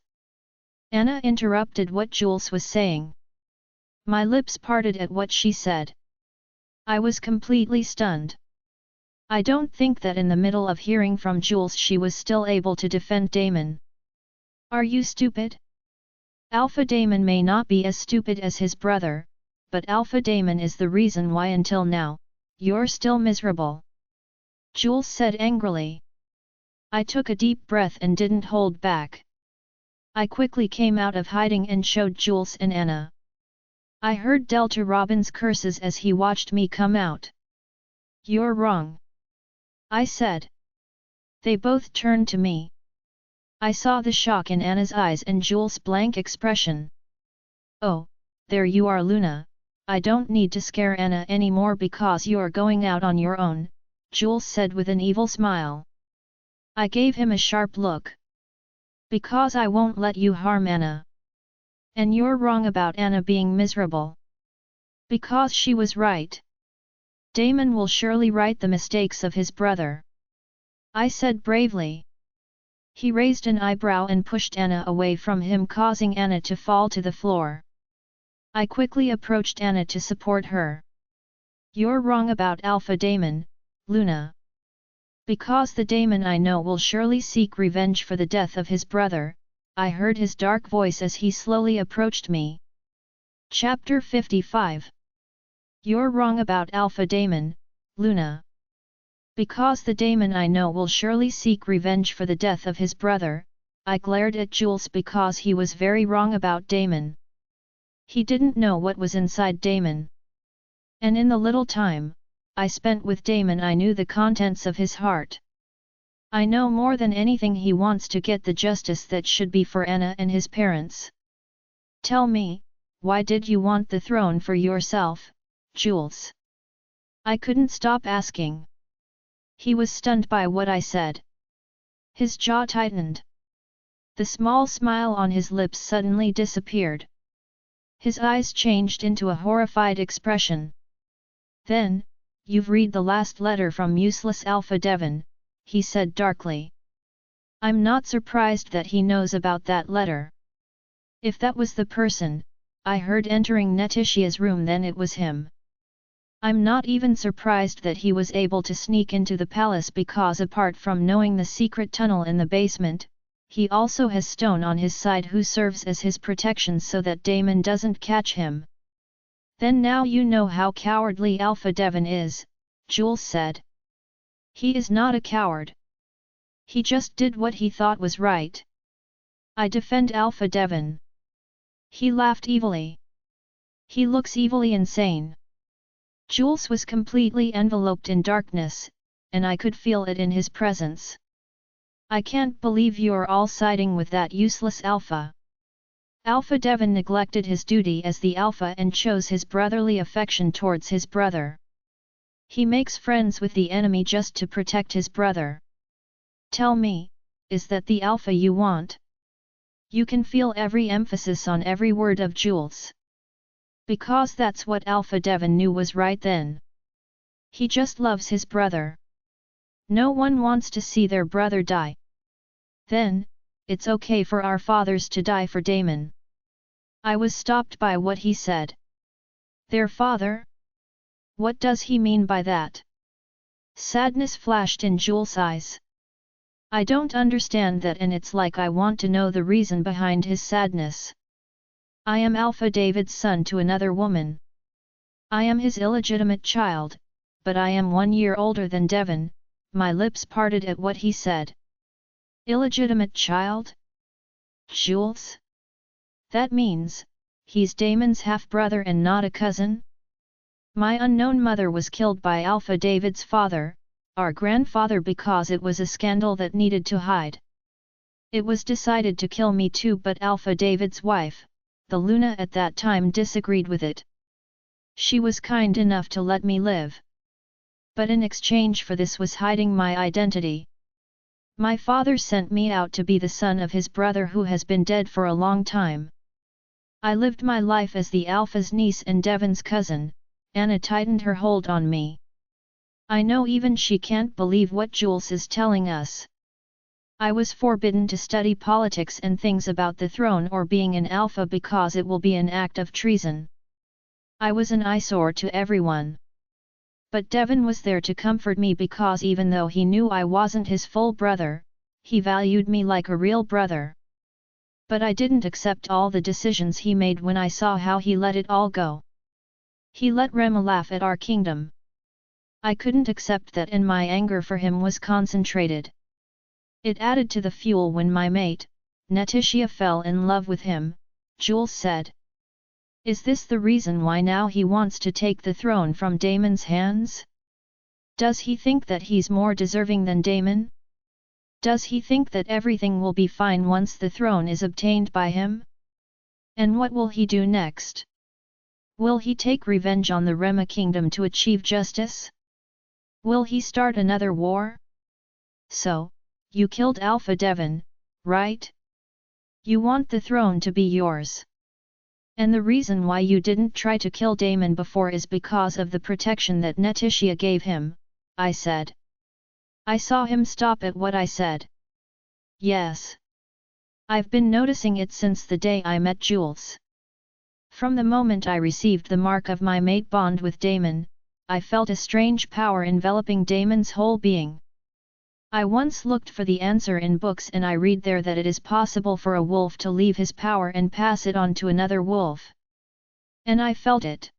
Anna interrupted what Jules was saying. My lips parted at what she said. I was completely stunned. I don't think that in the middle of hearing from Jules she was still able to defend Damon. "Are you stupid? Alpha Damon may not be as stupid as his brother, but Alpha Damon is the reason why until now, you're still miserable," Jules said angrily. I took a deep breath and didn't hold back. I quickly came out of hiding and showed Jules and Anna. I heard Delta Robin's curses as he watched me come out. "You're wrong," I said. They both turned to me. I saw the shock in Anna's eyes and Jules' blank expression. "Oh, there you are, Luna. I don't need to scare Anna anymore because you're going out on your own," Jules said with an evil smile. I gave him a sharp look. "Because I won't let you harm Anna. And you're wrong about Anna being miserable. Because she was right. Damon will surely right the mistakes of his brother," I said bravely. He raised an eyebrow and pushed Anna away from him, causing Anna to fall to the floor. I quickly approached Anna to support her. "You're wrong about Alpha Damon, Luna. Because the Damon I know will surely seek revenge for the death of his brother," I heard his dark voice as he slowly approached me. Chapter 55. You're wrong about Alpha Damon, Luna. Because the Damon I know will surely seek revenge for the death of his brother, I glared at Jules because he was very wrong about Damon. He didn't know what was inside Damon. And in the little time I spent with Damon I knew the contents of his heart. I know more than anything he wants to get the justice that should be for Anna and his parents. "Tell me, why did you want the throne for yourself, Jules?" I couldn't stop asking. He was stunned by what I said. His jaw tightened. The small smile on his lips suddenly disappeared. His eyes changed into a horrified expression. "Then, you've read the last letter from useless Alpha Devon," he said darkly. "I'm not surprised that he knows about that letter. If that was the person I heard entering Netitia's room, then it was him. I'm not even surprised that he was able to sneak into the palace because apart from knowing the secret tunnel in the basement, he also has Stone on his side who serves as his protection so that Damon doesn't catch him." "Then now you know how cowardly Alpha Devon is," Jules said. "He is not a coward. He just did what he thought was right. I defend Alpha Devon." He laughed evilly. "He looks evilly insane." Jules was completely enveloped in darkness, and I could feel it in his presence. "I can't believe you're all siding with that useless Alpha." Alpha Devon neglected his duty as the Alpha and chose his brotherly affection towards his brother. He makes friends with the enemy just to protect his brother. Tell me, is that the Alpha you want? You can feel every emphasis on every word of Jules. Because that's what Alpha Devon knew was right then. He just loves his brother. No one wants to see their brother die. "Then, it's okay for our fathers to die for Damon." I was stopped by what he said. "Their father? What does he mean by that?" Sadness flashed in Jules' eyes. "I don't understand that, and it's like I want to know the reason behind his sadness. I am Alpha David's son to another woman. I am his illegitimate child, but I am 1 year older than Devon." My lips parted at what he said. "Illegitimate child? Jules? That means, he's Damon's half-brother and not a cousin?" "My unknown mother was killed by Alpha David's father, our grandfather, because it was a scandal that needed to hide. It was decided to kill me too, but Alpha David's wife, the Luna at that time, disagreed with it. She was kind enough to let me live. But in exchange for this was hiding my identity. My father sent me out to be the son of his brother who has been dead for a long time. I lived my life as the Alpha's niece and Devon's cousin." Anna tightened her hold on me. I know even she can't believe what Jules is telling us. I was forbidden to study politics and things about the throne or being an alpha because it will be an act of treason. I was an eyesore to everyone. But Devon was there to comfort me because even though he knew I wasn't his full brother, he valued me like a real brother. But I didn't accept all the decisions he made when I saw how he let it all go. He let Rema laugh at our kingdom. I couldn't accept that, and my anger for him was concentrated. It added to the fuel when my mate, Netitia, fell in love with him, Jules said. Is this the reason why now he wants to take the throne from Damon's hands? Does he think that he's more deserving than Damon? Does he think that everything will be fine once the throne is obtained by him? And what will he do next? Will he take revenge on the Rema kingdom to achieve justice? Will he start another war? So, you killed Alpha Devon, right? You want the throne to be yours. And the reason why you didn't try to kill Damon before is because of the protection that Netitia gave him, I said. I saw him stop at what I said. Yes. I've been noticing it since the day I met Jules. From the moment I received the mark of my mate bond with Damon, I felt a strange power enveloping Damon's whole being. I once looked for the answer in books and I read there that it is possible for a wolf to leave his power and pass it on to another wolf. And I felt it.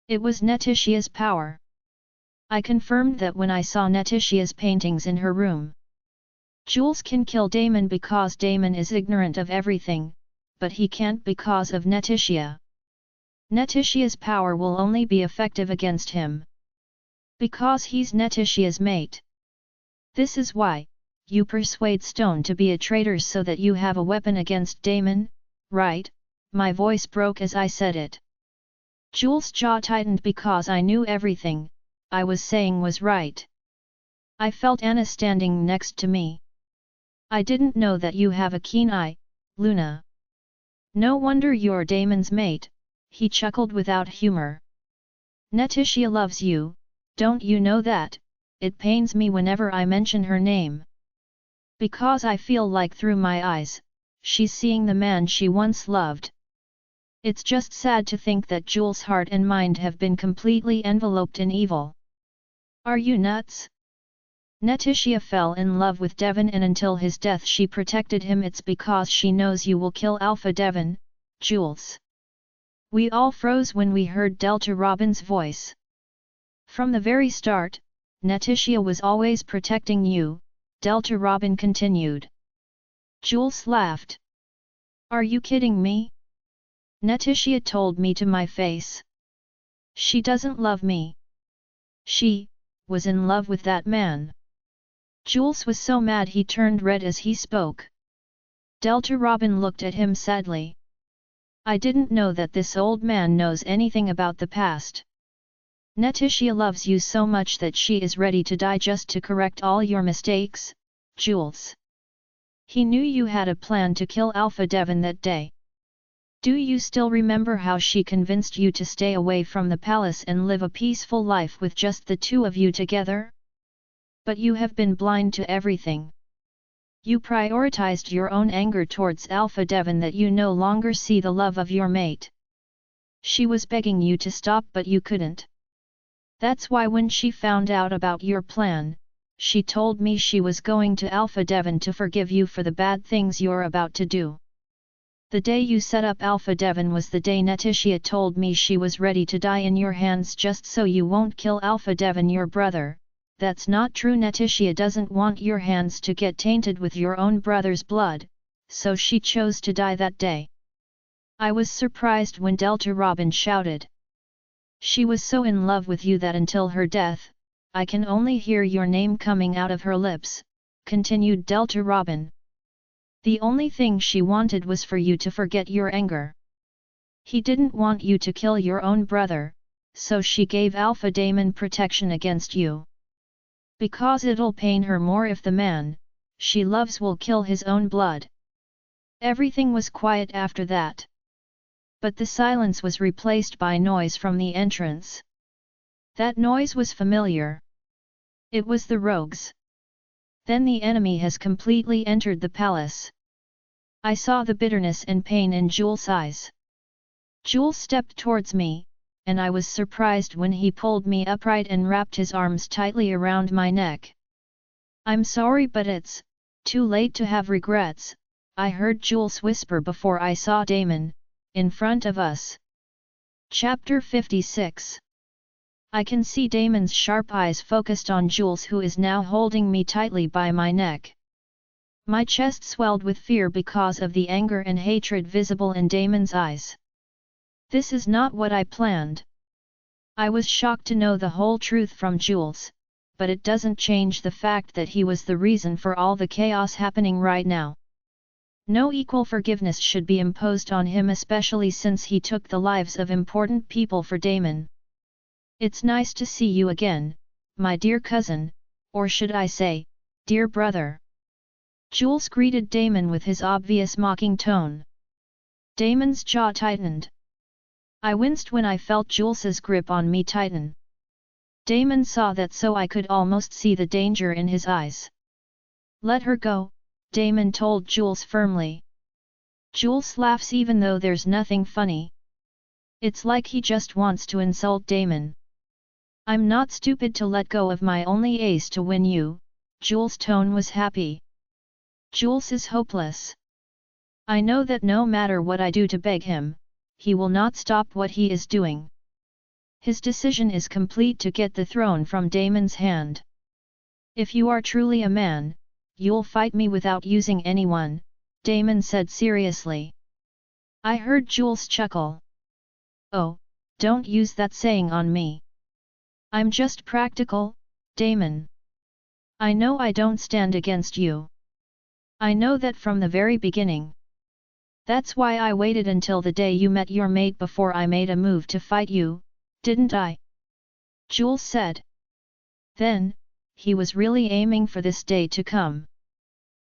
It was Netitia's power. I confirmed that when I saw Netitia's paintings in her room. Jules can kill Damon because Damon is ignorant of everything, but he can't because of Netitia. Netitia's power will only be effective against him. Because he's Netitia's mate. This is why, you persuade Stone to be a traitor so that you have a weapon against Damon, right? My voice broke as I said it. Jules' jaw tightened because I knew everything I was saying was right. I felt Anna standing next to me. I didn't know that you have a keen eye, Luna. No wonder you're Damon's mate, he chuckled without humor. Netitia loves you, don't you know that? It pains me whenever I mention her name. Because I feel like through my eyes, she's seeing the man she once loved. It's just sad to think that Jules' heart and mind have been completely enveloped in evil. Are you nuts? Netitia fell in love with Devon and until his death she protected him. It's because she knows you will kill Alpha Devon, Jules. We all froze when we heard Delta Robin's voice. From the very start, Netitia was always protecting you, Delta Robin continued. Jules laughed. Are you kidding me? Netitia told me to my face. She doesn't love me. She was in love with that man. Jules was so mad he turned red as he spoke. Delta Robin looked at him sadly. I didn't know that this old man knows anything about the past. Netitia loves you so much that she is ready to die just to correct all your mistakes, Jules. He knew you had a plan to kill Alpha Devon that day. Do you still remember how she convinced you to stay away from the palace and live a peaceful life with just the two of you together? But you have been blind to everything. You prioritized your own anger towards Alpha Devon that you no longer see the love of your mate. She was begging you to stop but you couldn't. That's why when she found out about your plan, she told me she was going to Alpha Devon to forgive you for the bad things you're about to do. The day you set up Alpha Devon was the day Netitia told me she was ready to die in your hands just so you won't kill Alpha Devon your brother. That's not true. Netitia doesn't want your hands to get tainted with your own brother's blood, so she chose to die that day. I was surprised when Delta Robin shouted. She was so in love with you that until her death, I can only hear your name coming out of her lips, continued Delta Robin. The only thing she wanted was for you to forget your anger. He didn't want you to kill your own brother, so she gave Alpha Damon protection against you. Because it'll pain her more if the man she loves will kill his own blood. Everything was quiet after that. But the silence was replaced by noise from the entrance. That noise was familiar. It was the rogues. Then the enemy has completely entered the palace. I saw the bitterness and pain in Jules' eyes. Jules stepped towards me, and I was surprised when he pulled me upright and wrapped his arms tightly around my neck. I'm sorry, but it's too late to have regrets, I heard Jules whisper before I saw Damon, in front of us. Chapter 56. I can see Damon's sharp eyes focused on Jules, who is now holding me tightly by my neck. My chest swelled with fear because of the anger and hatred visible in Damon's eyes. This is not what I planned. I was shocked to know the whole truth from Jules, but it doesn't change the fact that he was the reason for all the chaos happening right now. No equal forgiveness should be imposed on him, especially since he took the lives of important people for Damon. It's nice to see you again, my dear cousin, or should I say, dear brother. Jules greeted Damon with his obvious mocking tone. Damon's jaw tightened. I winced when I felt Jules's grip on me tighten. Damon saw that, so I could almost see the danger in his eyes. Let her go, Damon told Jules firmly. Jules laughs even though there's nothing funny. It's like he just wants to insult Damon. I'm not stupid to let go of my only ace to win you, Jules' tone was happy. Jules is hopeless. I know that no matter what I do to beg him, he will not stop what he is doing. His decision is complete to get the throne from Damon's hand. If you are truly a man, you'll fight me without using anyone, Damon said seriously. I heard Jules chuckle. Oh, don't use that saying on me. I'm just practical, Damon. I know I don't stand against you. I know that from the very beginning. That's why I waited until the day you met your mate before I made a move to fight you, didn't I? Jules said. Then, he was really aiming for this day to come.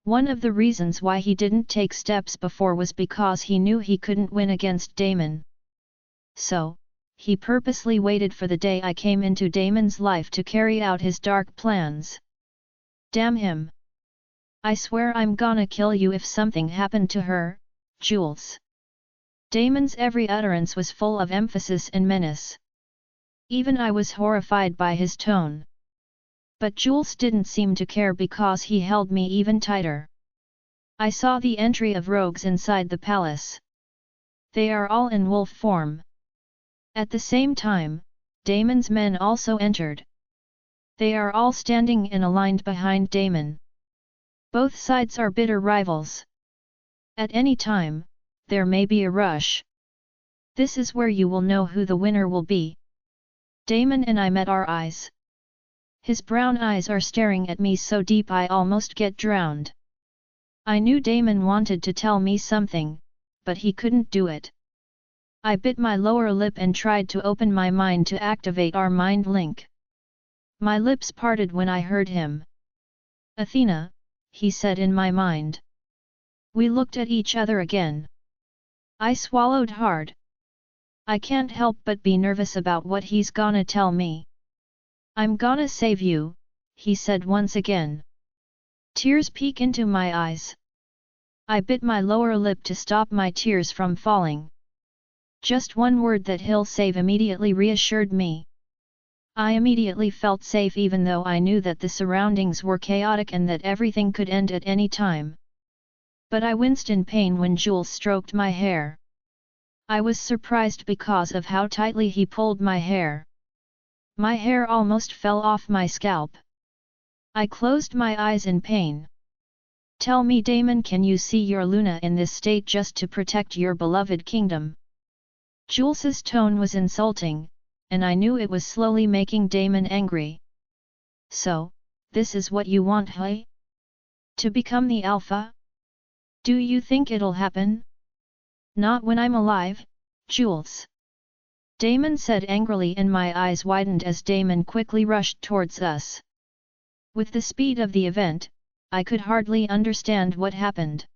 One of the reasons why he didn't take steps before was because he knew he couldn't win against Damon. So, he purposely waited for the day I came into Damon's life to carry out his dark plans. Damn him! I swear I'm gonna kill you if something happened to her, Jules. Damon's every utterance was full of emphasis and menace. Even I was horrified by his tone. But Jules didn't seem to care because he held me even tighter. I saw the entry of rogues inside the palace. They are all in wolf form. At the same time, Damon's men also entered. They are all standing and aligned behind Damon. Both sides are bitter rivals. At any time, there may be a rush. This is where you will know who the winner will be. Damon and I met our eyes. His brown eyes are staring at me so deep I almost get drowned. I knew Damon wanted to tell me something, but he couldn't do it. I bit my lower lip and tried to open my mind to activate our mind link. My lips parted when I heard him. Athena, he said in my mind. We looked at each other again. I swallowed hard. I can't help but be nervous about what he's gonna tell me. I'm gonna save you, he said once again. Tears peek into my eyes. I bit my lower lip to stop my tears from falling. Just one word that he'll save immediately reassured me. I immediately felt safe even though I knew that the surroundings were chaotic and that everything could end at any time. But I winced in pain when Jules stroked my hair. I was surprised because of how tightly he pulled my hair. My hair almost fell off my scalp. I closed my eyes in pain. Tell me, Damon, can you see your Luna in this state just to protect your beloved kingdom? Jules's tone was insulting, and I knew it was slowly making Damon angry. So, this is what you want, hey? To become the Alpha? Do you think it'll happen? Not when I'm alive, Jules. Damon said angrily, and my eyes widened as Damon quickly rushed towards us. With the speed of the event, I could hardly understand what happened.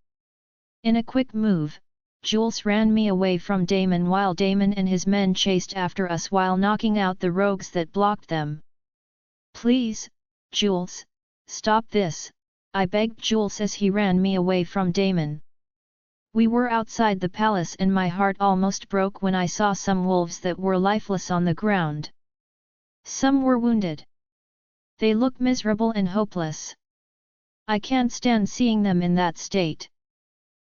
In a quick move, Jules ran me away from Damon while Damon and his men chased after us while knocking out the rogues that blocked them. Please, Jules, stop this, I begged Jules as he ran me away from Damon. We were outside the palace and my heart almost broke when I saw some wolves that were lifeless on the ground. Some were wounded. They looked miserable and hopeless. I can't stand seeing them in that state.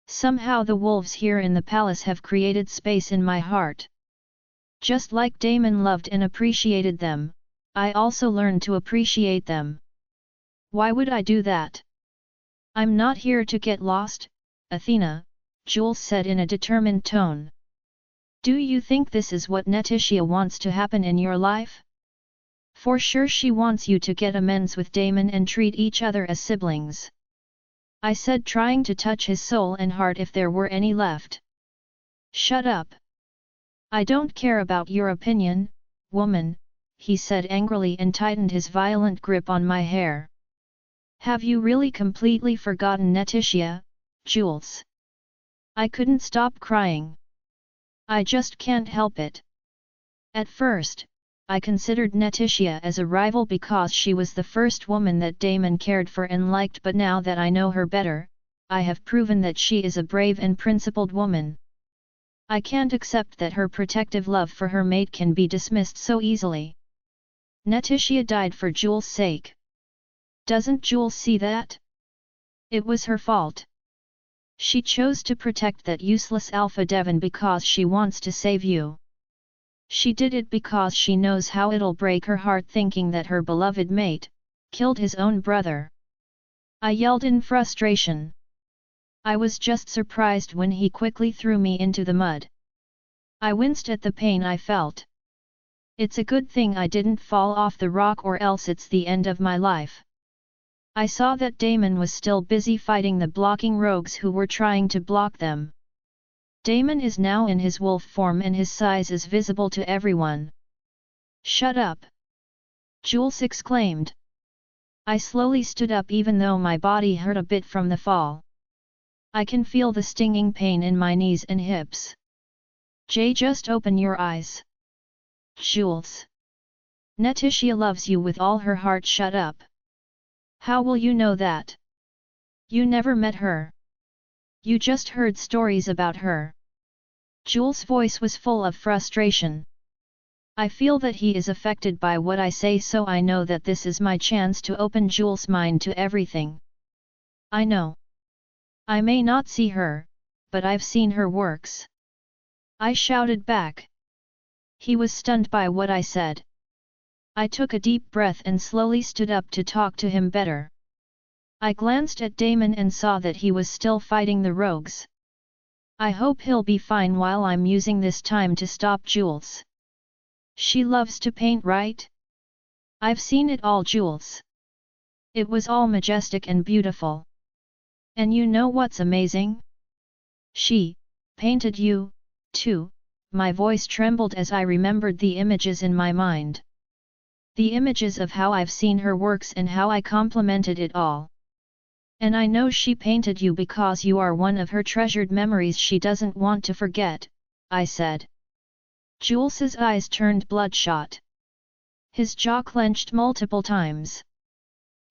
Somehow the wolves here in the palace have created space in my heart. Just like Damon loved and appreciated them, I also learned to appreciate them. Why would I do that? I'm not here to get lost, Athena, Jules said in a determined tone. Do you think this is what Netitia wants to happen in your life? For sure she wants you to get amends with Damon and treat each other as siblings. I said, trying to touch his soul and heart if there were any left. Shut up. I don't care about your opinion, woman, he said angrily and tightened his violent grip on my hair. Have you really completely forgotten Netitia, Jules? I couldn't stop crying. I just can't help it. At first, I considered Netitia as a rival because she was the first woman that Damon cared for and liked, but now that I know her better, I have proven that she is a brave and principled woman. I can't accept that her protective love for her mate can be dismissed so easily. Netitia died for Jules' sake. Doesn't Jules see that? It was her fault. She chose to protect that useless Alpha Devon because she wants to save you. She did it because she knows how it'll break her heart thinking that her beloved mate killed his own brother. I yelled in frustration. I was just surprised when he quickly threw me into the mud. I winced at the pain I felt. It's a good thing I didn't fall off the rock, or else it's the end of my life. I saw that Damon was still busy fighting the blocking rogues who were trying to block them. Damon is now in his wolf form and his size is visible to everyone. Shut up! Jules exclaimed. I slowly stood up even though my body hurt a bit from the fall. I can feel the stinging pain in my knees and hips. Just open your eyes. Jules. Netitia loves you with all her heart. Shut up. How will you know that? You never met her. You just heard stories about her. Jules' voice was full of frustration. I feel that he is affected by what I say, so I know that this is my chance to open Jules' mind to everything. I know. I may not see her, but I've seen her works. I shouted back. He was stunned by what I said. I took a deep breath and slowly stood up to talk to him better. I glanced at Damon and saw that he was still fighting the rogues. I hope he'll be fine while I'm using this time to stop Jules. She loves to paint, right? I've seen it all, Jules. It was all majestic and beautiful. And you know what's amazing? She painted you, too. My voice trembled as I remembered the images in my mind. The images of how I've seen her works and how I complimented it all. And I know she painted you because you are one of her treasured memories she doesn't want to forget, I said. Jules's eyes turned bloodshot. His jaw clenched multiple times.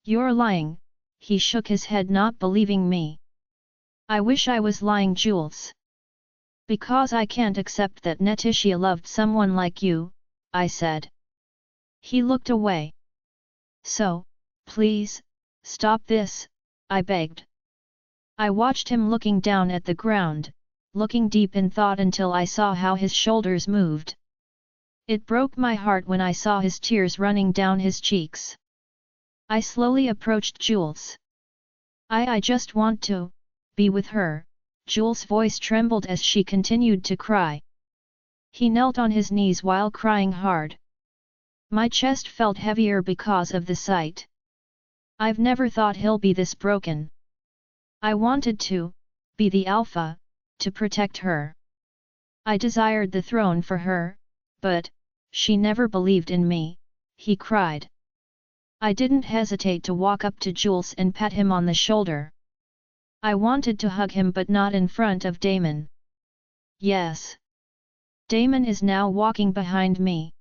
You're lying, he shook his head, not believing me. I wish I was lying, Jules. Because I can't accept that Netitia loved someone like you, I said. He looked away. So, please, stop this, I begged. I watched him looking down at the ground, looking deep in thought until I saw how his shoulders moved. It broke my heart when I saw his tears running down his cheeks. I slowly approached Jules. I just want to be with her. Jules' voice trembled as she continued to cry. He knelt on his knees while crying hard. My chest felt heavier because of the sight. I've never thought he'll be this broken. I wanted to be the alpha, to protect her. I desired the throne for her, but she never believed in me, he cried. I didn't hesitate to walk up to Jules and pat him on the shoulder. I wanted to hug him, but not in front of Damon. Yes. Damon is now walking behind me.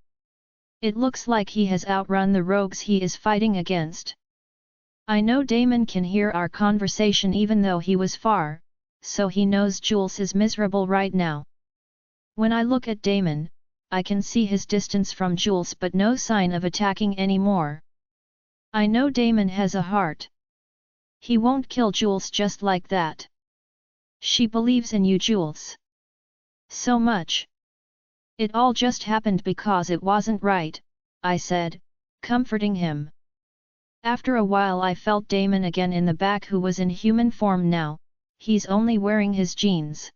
It looks like he has outrun the rogues he is fighting against. I know Damon can hear our conversation even though he was far, so he knows Jules is miserable right now. When I look at Damon, I can see his distance from Jules but no sign of attacking anymore. I know Damon has a heart. He won't kill Jules just like that. She believes in you, Jules. So much. It all just happened because it wasn't right, I said, comforting him. After a while I felt Damon again in the back, who was in human form now. He's only wearing his jeans.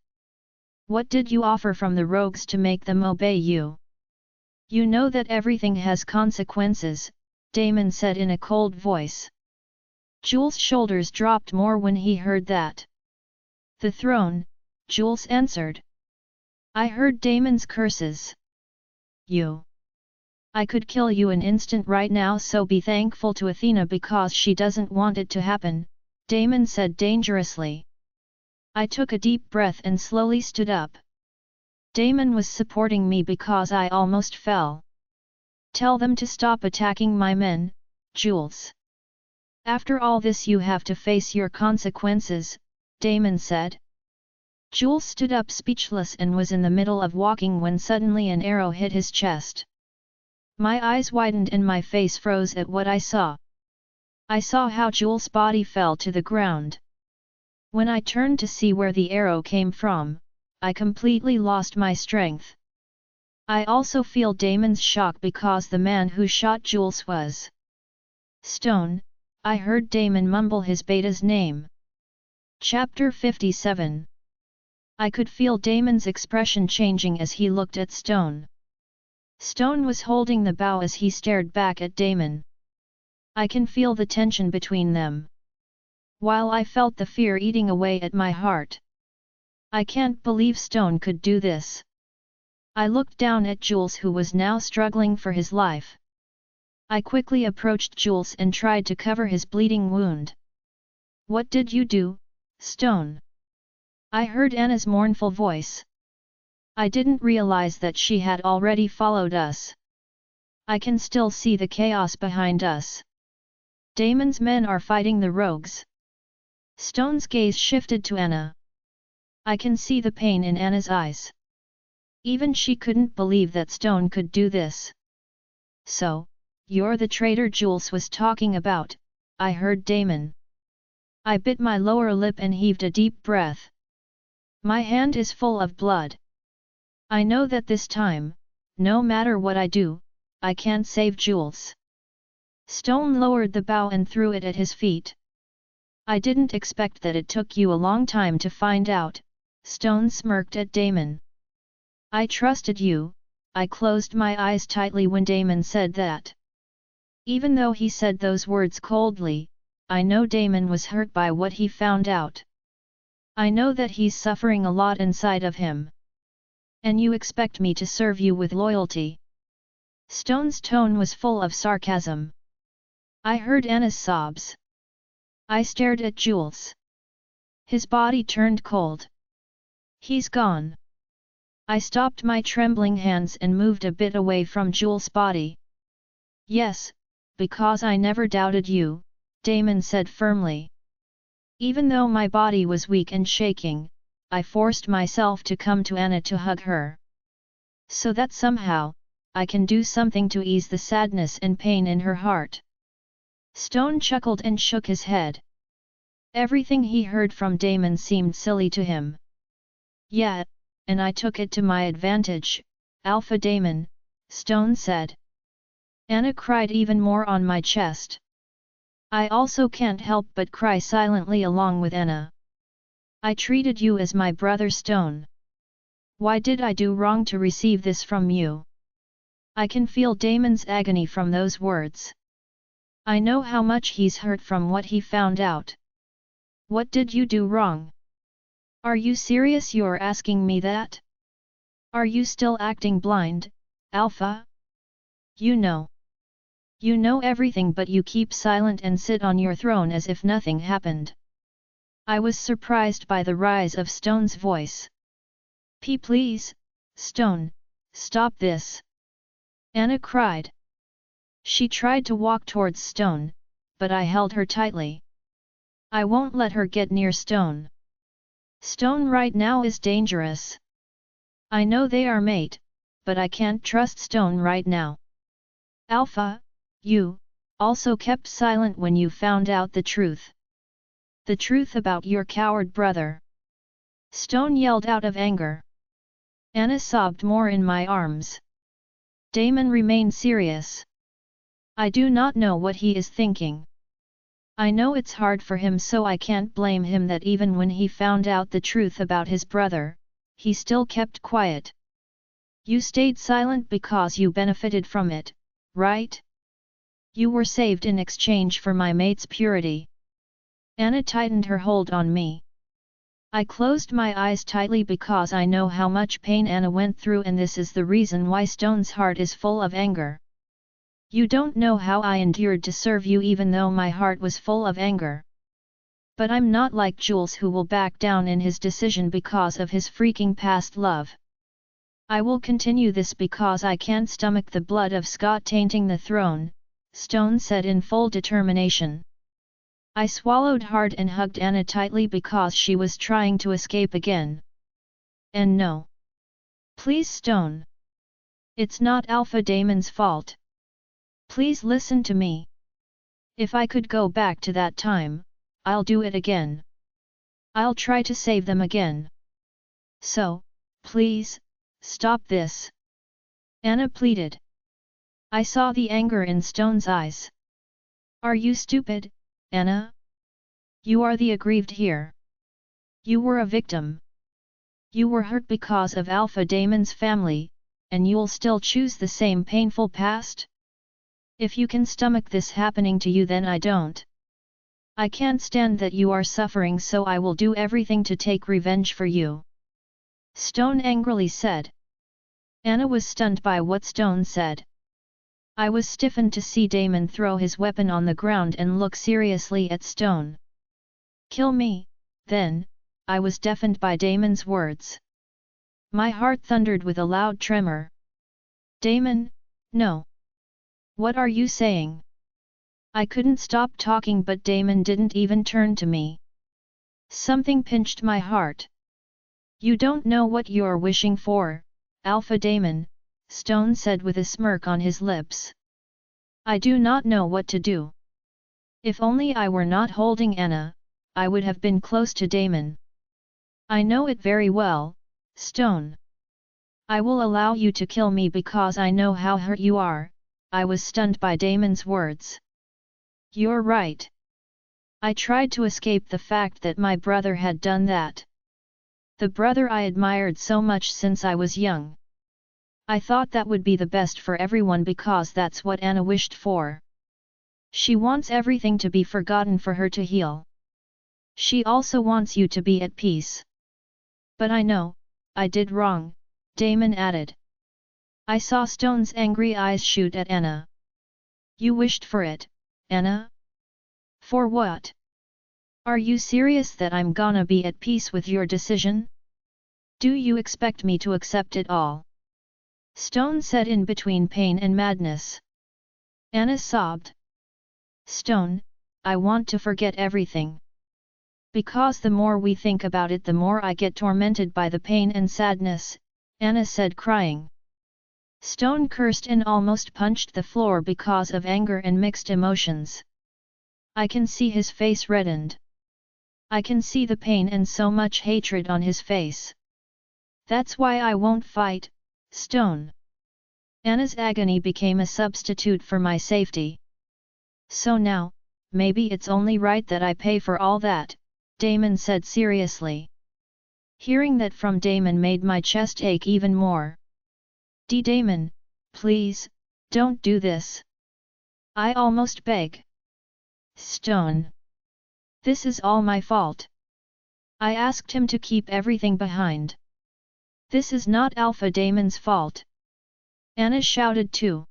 What did you offer from the rogues to make them obey you? You know that everything has consequences, Damon said in a cold voice. Jules' shoulders dropped more when he heard that. The throne, Jules answered. I heard Damon's curses. You. I could kill you an instant right now, so be thankful to Athena because she doesn't want it to happen, Damon said dangerously. I took a deep breath and slowly stood up. Damon was supporting me because I almost fell. Tell them to stop attacking my men, Jules. After all this you have to face your consequences, Damon said. Jules stood up speechless and was in the middle of walking when suddenly an arrow hit his chest. My eyes widened and my face froze at what I saw. I saw how Jules' body fell to the ground. When I turned to see where the arrow came from, I completely lost my strength. I also feel Damon's shock because the man who shot Jules was Stone. I heard Damon mumble his beta's name. Chapter 57. I could feel Damon's expression changing as he looked at Stone. Stone was holding the bow as he stared back at Damon. I can feel the tension between them. While I felt the fear eating away at my heart. I can't believe Stone could do this. I looked down at Jules, who was now struggling for his life. I quickly approached Jules and tried to cover his bleeding wound. What did you do, Stone? I heard Anna's mournful voice. I didn't realize that she had already followed us. I can still see the chaos behind us. Damon's men are fighting the rogues. Stone's gaze shifted to Anna. I can see the pain in Anna's eyes. Even she couldn't believe that Stone could do this. So, you're the traitor Jules was talking about, I heard Damon. I bit my lower lip and heaved a deep breath. My hand is full of blood. I know that this time, no matter what I do, I can't save Jules. Stone lowered the bow and threw it at his feet. I didn't expect that it took you a long time to find out, Stone smirked at Damon. I trusted you. I closed my eyes tightly when Damon said that. Even though he said those words coldly, I know Damon was hurt by what he found out. I know that he's suffering a lot inside of him. And you expect me to serve you with loyalty? Stone's tone was full of sarcasm. I heard Anna's sobs. I stared at Jules. His body turned cold. He's gone. I stopped my trembling hands and moved a bit away from Jules' body. Yes, because I never doubted you, Damon said firmly. Even though my body was weak and shaking, I forced myself to come to Anna to hug her. So that somehow, I can do something to ease the sadness and pain in her heart. Stone chuckled and shook his head. Everything he heard from Damon seemed silly to him. Yeah, and I took it to my advantage, Alpha Damon, Stone said. Anna cried even more on my chest. I also can't help but cry silently along with Anna. I treated you as my brother Stone. Why did I do wrong to receive this from you? I can feel Damon's agony from those words. I know how much he's hurt from what he found out. What did you do wrong? Are you serious you're asking me that? Are you still acting blind, Alpha? You know. You know everything but you keep silent and sit on your throne as if nothing happened. I was surprised by the rise of Stone's voice. Please, Stone, stop this. Anna cried. She tried to walk towards Stone, but I held her tightly. I won't let her get near Stone. Stone right now is dangerous. I know they are mate, but I can't trust Stone right now. Alpha, you also kept silent when you found out the truth. The truth about your coward brother. Stone yelled out of anger. Anna sobbed more in my arms. Damon remained serious. I do not know what he is thinking. I know it's hard for him, so I can't blame him that even when he found out the truth about his brother, he still kept quiet. You stayed silent because you benefited from it, right? You were saved in exchange for my mate's purity. Anna tightened her hold on me. I closed my eyes tightly because I know how much pain Anna went through, and this is the reason why Stone's heart is full of anger. You don't know how I endured to serve you even though my heart was full of anger. But I'm not like Jules, who will back down in his decision because of his freaking past love. I will continue this because I can't stomach the blood of Scott tainting the throne, Stone said in full determination. I swallowed hard and hugged Anna tightly because she was trying to escape again. And no. Please, Stone. It's not Alpha Damon's fault. Please listen to me. If I could go back to that time, I'll do it again. I'll try to save them again. So, please, stop this. Anna pleaded. I saw the anger in Stone's eyes. Are you stupid, Anna? You are the aggrieved here. You were a victim. You were hurt because of Alpha Damon's family, and you'll still choose the same painful past? If you can stomach this happening to you, then I don't. I can't stand that you are suffering, so I will do everything to take revenge for you. Stone angrily said. Anna was stunned by what Stone said. I was stiffened to see Damon throw his weapon on the ground and look seriously at Stone. Kill me, then, I was deafened by Damon's words. My heart thundered with a loud tremor. Damon, no. What are you saying? I couldn't stop talking, but Damon didn't even turn to me. Something pinched my heart. You don't know what you're wishing for, Alpha Damon, Stone said with a smirk on his lips. I do not know what to do. If only I were not holding Anna, I would have been close to Damon. I know it very well, Stone. I will allow you to kill me because I know how hurt you are. I was stunned by Damon's words. You're right. I tried to escape the fact that my brother had done that. The brother I admired so much since I was young. I thought that would be the best for everyone because that's what Anna wished for. She wants everything to be forgotten for her to heal. She also wants you to be at peace. But I know, I did wrong, Damon added. I saw Stone's angry eyes shoot at Anna. You wished for it, Anna? For what? Are you serious that I'm gonna be at peace with your decision? Do you expect me to accept it all? Stone said in between pain and madness. Anna sobbed. Stone, I want to forget everything. Because the more we think about it, the more I get tormented by the pain and sadness, Anna said, crying. Stone cursed and almost punched the floor because of anger and mixed emotions. I can see his face reddened. I can see the pain and so much hatred on his face. That's why I won't fight, Stone. Anna's agony became a substitute for my safety. So now, maybe it's only right that I pay for all that, Damon said seriously. Hearing that from Damon made my chest ache even more. Damon, please, don't do this. I almost beg. Stone. This is all my fault. I asked him to keep everything behind. This is not Alpha Damon's fault. Anna shouted too.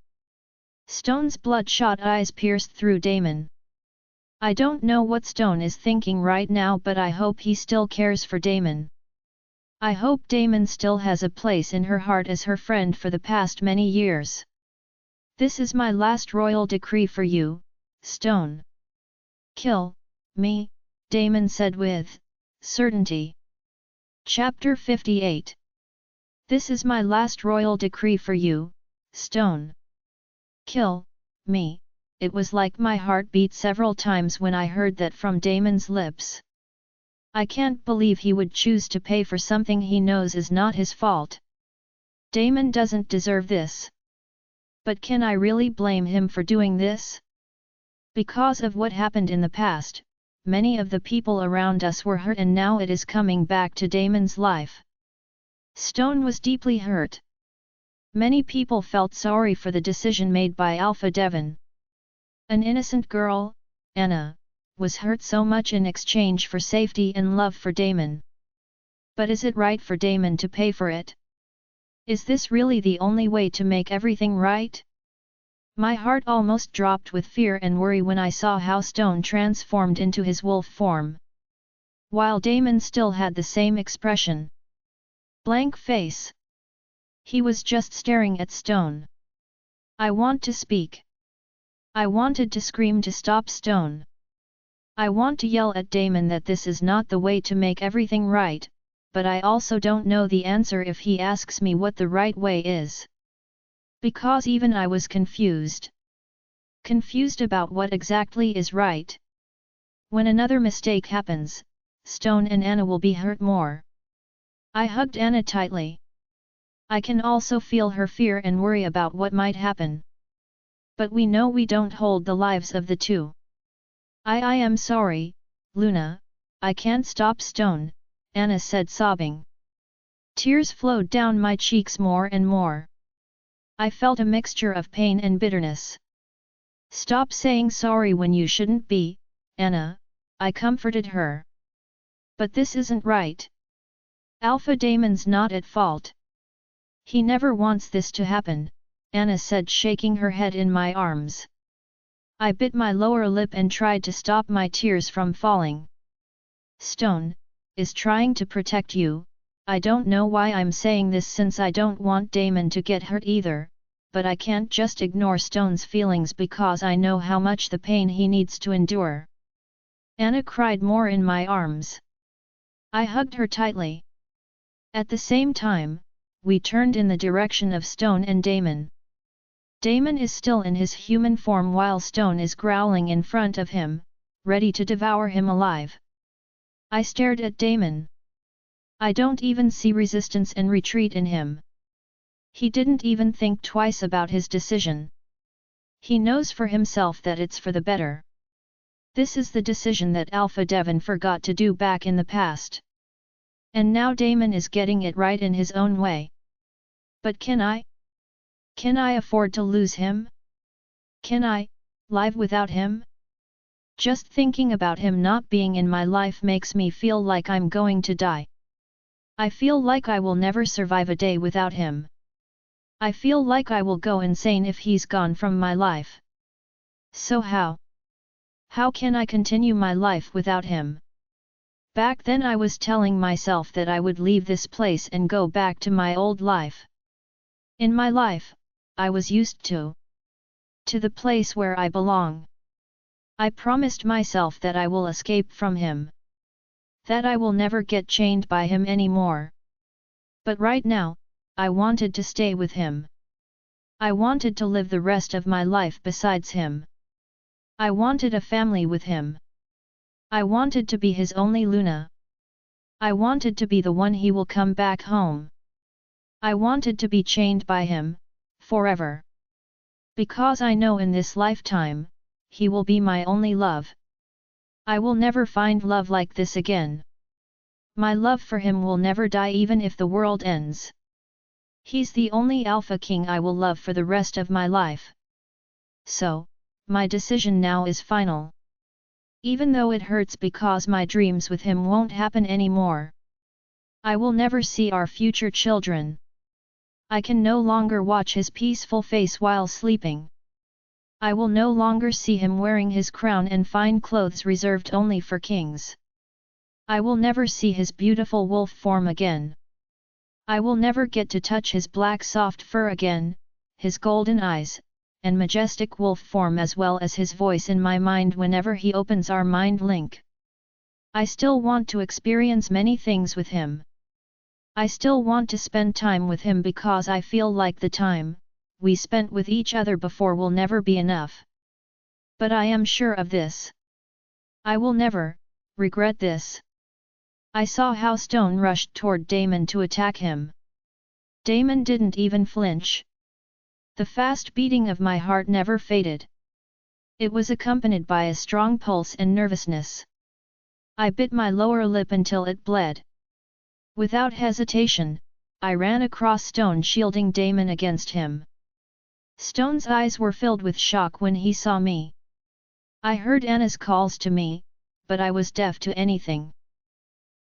Stone's bloodshot eyes pierced through Damon. I don't know what Stone is thinking right now, but I hope he still cares for Damon. I hope Damon still has a place in her heart as her friend for the past many years. This is my last royal decree for you, Stone. Kill me, Damon said with certainty. Chapter 58. This is my last royal decree for you, Stone. Kill me. It was like my heart beat several times when I heard that from Damon's lips. I can't believe he would choose to pay for something he knows is not his fault. Damon doesn't deserve this. But can I really blame him for doing this? Because of what happened in the past, many of the people around us were hurt and now it is coming back to Damon's life. Stone was deeply hurt. Many people felt sorry for the decision made by Alpha Devon. An innocent girl, Anna, was hurt so much in exchange for safety and love for Damon. But is it right for Damon to pay for it? Is this really the only way to make everything right? My heart almost dropped with fear and worry when I saw how Stone transformed into his wolf form. While Damon still had the same expression. Blank face. He was just staring at Stone. I want to speak. I wanted to scream to stop Stone. I want to yell at Damon that this is not the way to make everything right, but I also don't know the answer if he asks me what the right way is. Because even I was confused. Confused about what exactly is right. When another mistake happens, Stone and Anna will be hurt more. I hugged Anna tightly. I can also feel her fear and worry about what might happen. But we know we don't hold the lives of the two. I am sorry, Luna, I can't stop Stone, Anna said sobbing. Tears flowed down my cheeks more and more. I felt a mixture of pain and bitterness. Stop saying sorry when you shouldn't be, Anna, I comforted her. But this isn't right. Alpha Damon's not at fault. He never wants this to happen, Anna said, shaking her head in my arms. I bit my lower lip and tried to stop my tears from falling. Stone is trying to protect you. I don't know why I'm saying this since I don't want Damon to get hurt either, but I can't just ignore Stone's feelings because I know how much the pain he needs to endure. Anna cried more in my arms. I hugged her tightly. At the same time, we turned in the direction of Stone and Damon. Damon is still in his human form while Stone is growling in front of him, ready to devour him alive. I stared at Damon. I don't even see resistance and retreat in him. He didn't even think twice about his decision. He knows for himself that it's for the better. This is the decision that Alpha Devon forgot to do back in the past. And now Damon is getting it right in his own way. But can I? Can I afford to lose him? Can I live without him? Just thinking about him not being in my life makes me feel like I'm going to die. I feel like I will never survive a day without him. I feel like I will go insane if he's gone from my life. So how? How can I continue my life without him? Back then I was telling myself that I would leave this place and go back to my old life. In my life, I was used to the place where I belong. I promised myself that I will escape from him. That I will never get chained by him anymore. But right now, I wanted to stay with him. I wanted to live the rest of my life besides him. I wanted a family with him. I wanted to be his only Luna. I wanted to be the one he will come back home. I wanted to be chained by him, forever. Because I know in this lifetime, he will be my only love. I will never find love like this again. My love for him will never die even if the world ends. He's the only Alpha King I will love for the rest of my life. So, my decision now is final. Even though it hurts because my dreams with him won't happen anymore. I will never see our future children. I can no longer watch his peaceful face while sleeping. I will no longer see him wearing his crown and fine clothes reserved only for kings. I will never see his beautiful wolf form again. I will never get to touch his black soft fur again, his golden eyes, and majestic wolf form as well as his voice in my mind whenever he opens our mind link. I still want to experience many things with him. I still want to spend time with him because I feel like the time we spent with each other before will never be enough. But I am sure of this. I will never regret this. I saw how Stone rushed toward Damon to attack him. Damon didn't even flinch. The fast beating of my heart never faded. It was accompanied by a strong pulse and nervousness. I bit my lower lip until it bled. Without hesitation, I ran across Stone, shielding Damon against him. Stone's eyes were filled with shock when he saw me. I heard Anna's calls to me, but I was deaf to anything.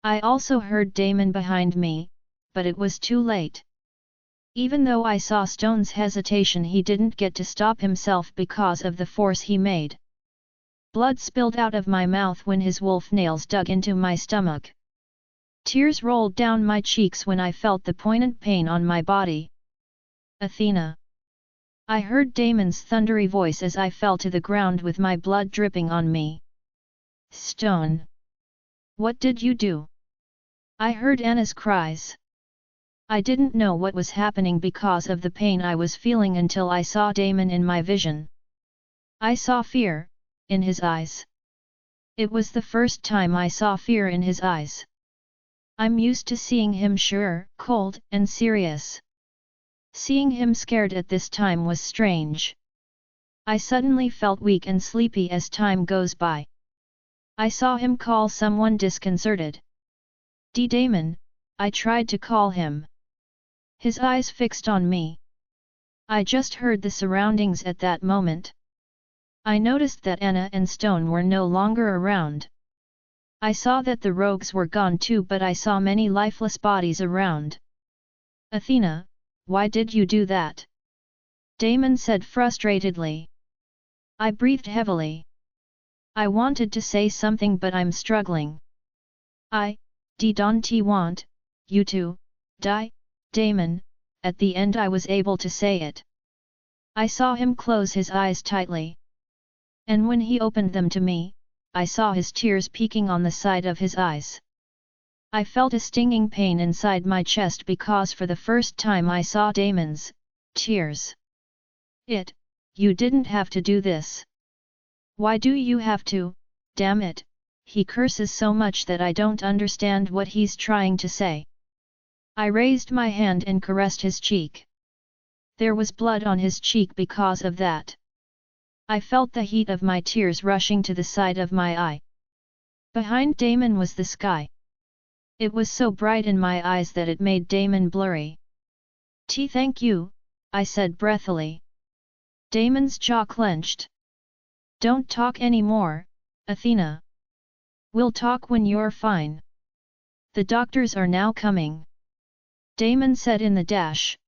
I also heard Damon behind me, but it was too late. Even though I saw Stone's hesitation, he didn't get to stop himself because of the force he made. Blood spilled out of my mouth when his wolf nails dug into my stomach. Tears rolled down my cheeks when I felt the poignant pain on my body. Athena. I heard Damon's thundery voice as I fell to the ground with my blood dripping on me. Stone. What did you do? I heard Anna's cries. I didn't know what was happening because of the pain I was feeling until I saw Damon in my vision. I saw fear in his eyes. It was the first time I saw fear in his eyes. I'm used to seeing him sure, cold, and serious. Seeing him scared at this time was strange. I suddenly felt weak and sleepy as time goes by. I saw him call someone disconcerted. Damon, I tried to call him. His eyes fixed on me. I just heard the surroundings at that moment. I noticed that Anna and Stone were no longer around. I saw that the rogues were gone too, but I saw many lifeless bodies around. Athena, why did you do that? Damon said frustratedly. I breathed heavily. I wanted to say something but I'm struggling. Don't want you to die, Damon. At the end I was able to say it. I saw him close his eyes tightly. And when he opened them to me, I saw his tears peeking on the side of his eyes. I felt a stinging pain inside my chest because for the first time I saw Damon's tears. You didn't have to do this. Why do you have to, damn it, he curses so much that I don't understand what he's trying to say. I raised my hand and caressed his cheek. There was blood on his cheek because of that. I felt the heat of my tears rushing to the side of my eye. Behind Damon was the sky. It was so bright in my eyes that it made Damon blurry. Thank you, I said breathily. Damon's jaw clenched. Don't talk anymore, Athena. We'll talk when you're fine. The doctors are now coming. Damon said in the dash.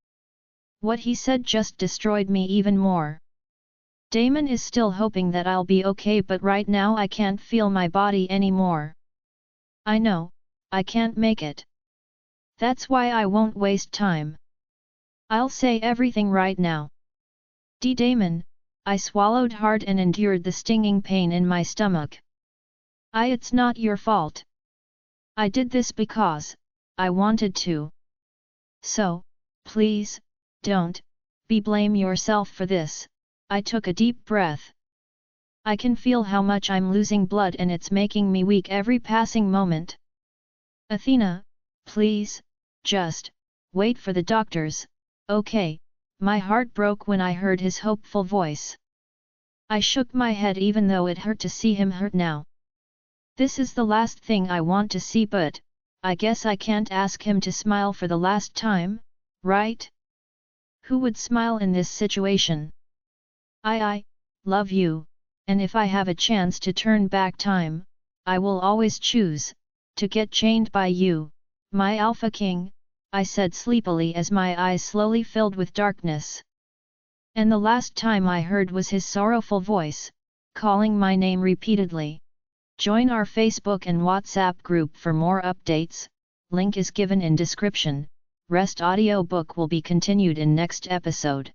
What he said just destroyed me even more. Damon is still hoping that I'll be okay, but right now I can't feel my body anymore. I know, I can't make it. That's why I won't waste time. I'll say everything right now. Damon, I swallowed hard and endured the stinging pain in my stomach. It's not your fault. I did this because I wanted to. So, please, don't blame yourself for this. I took a deep breath. I can feel how much I'm losing blood and it's making me weak every passing moment. Athena, please, just wait for the doctors, okay? My heart broke when I heard his hopeful voice. I shook my head even though it hurt to see him hurt now. This is the last thing I want to see, but I guess I can't ask him to smile for the last time, right? Who would smile in this situation? I love you, and if I have a chance to turn back time, I will always choose to get chained by you, my Alpha King, I said sleepily as my eyes slowly filled with darkness. And the last time I heard was his sorrowful voice, calling my name repeatedly. Join our Facebook and WhatsApp group for more updates, link is given in description. Rest audiobook will be continued in next episode.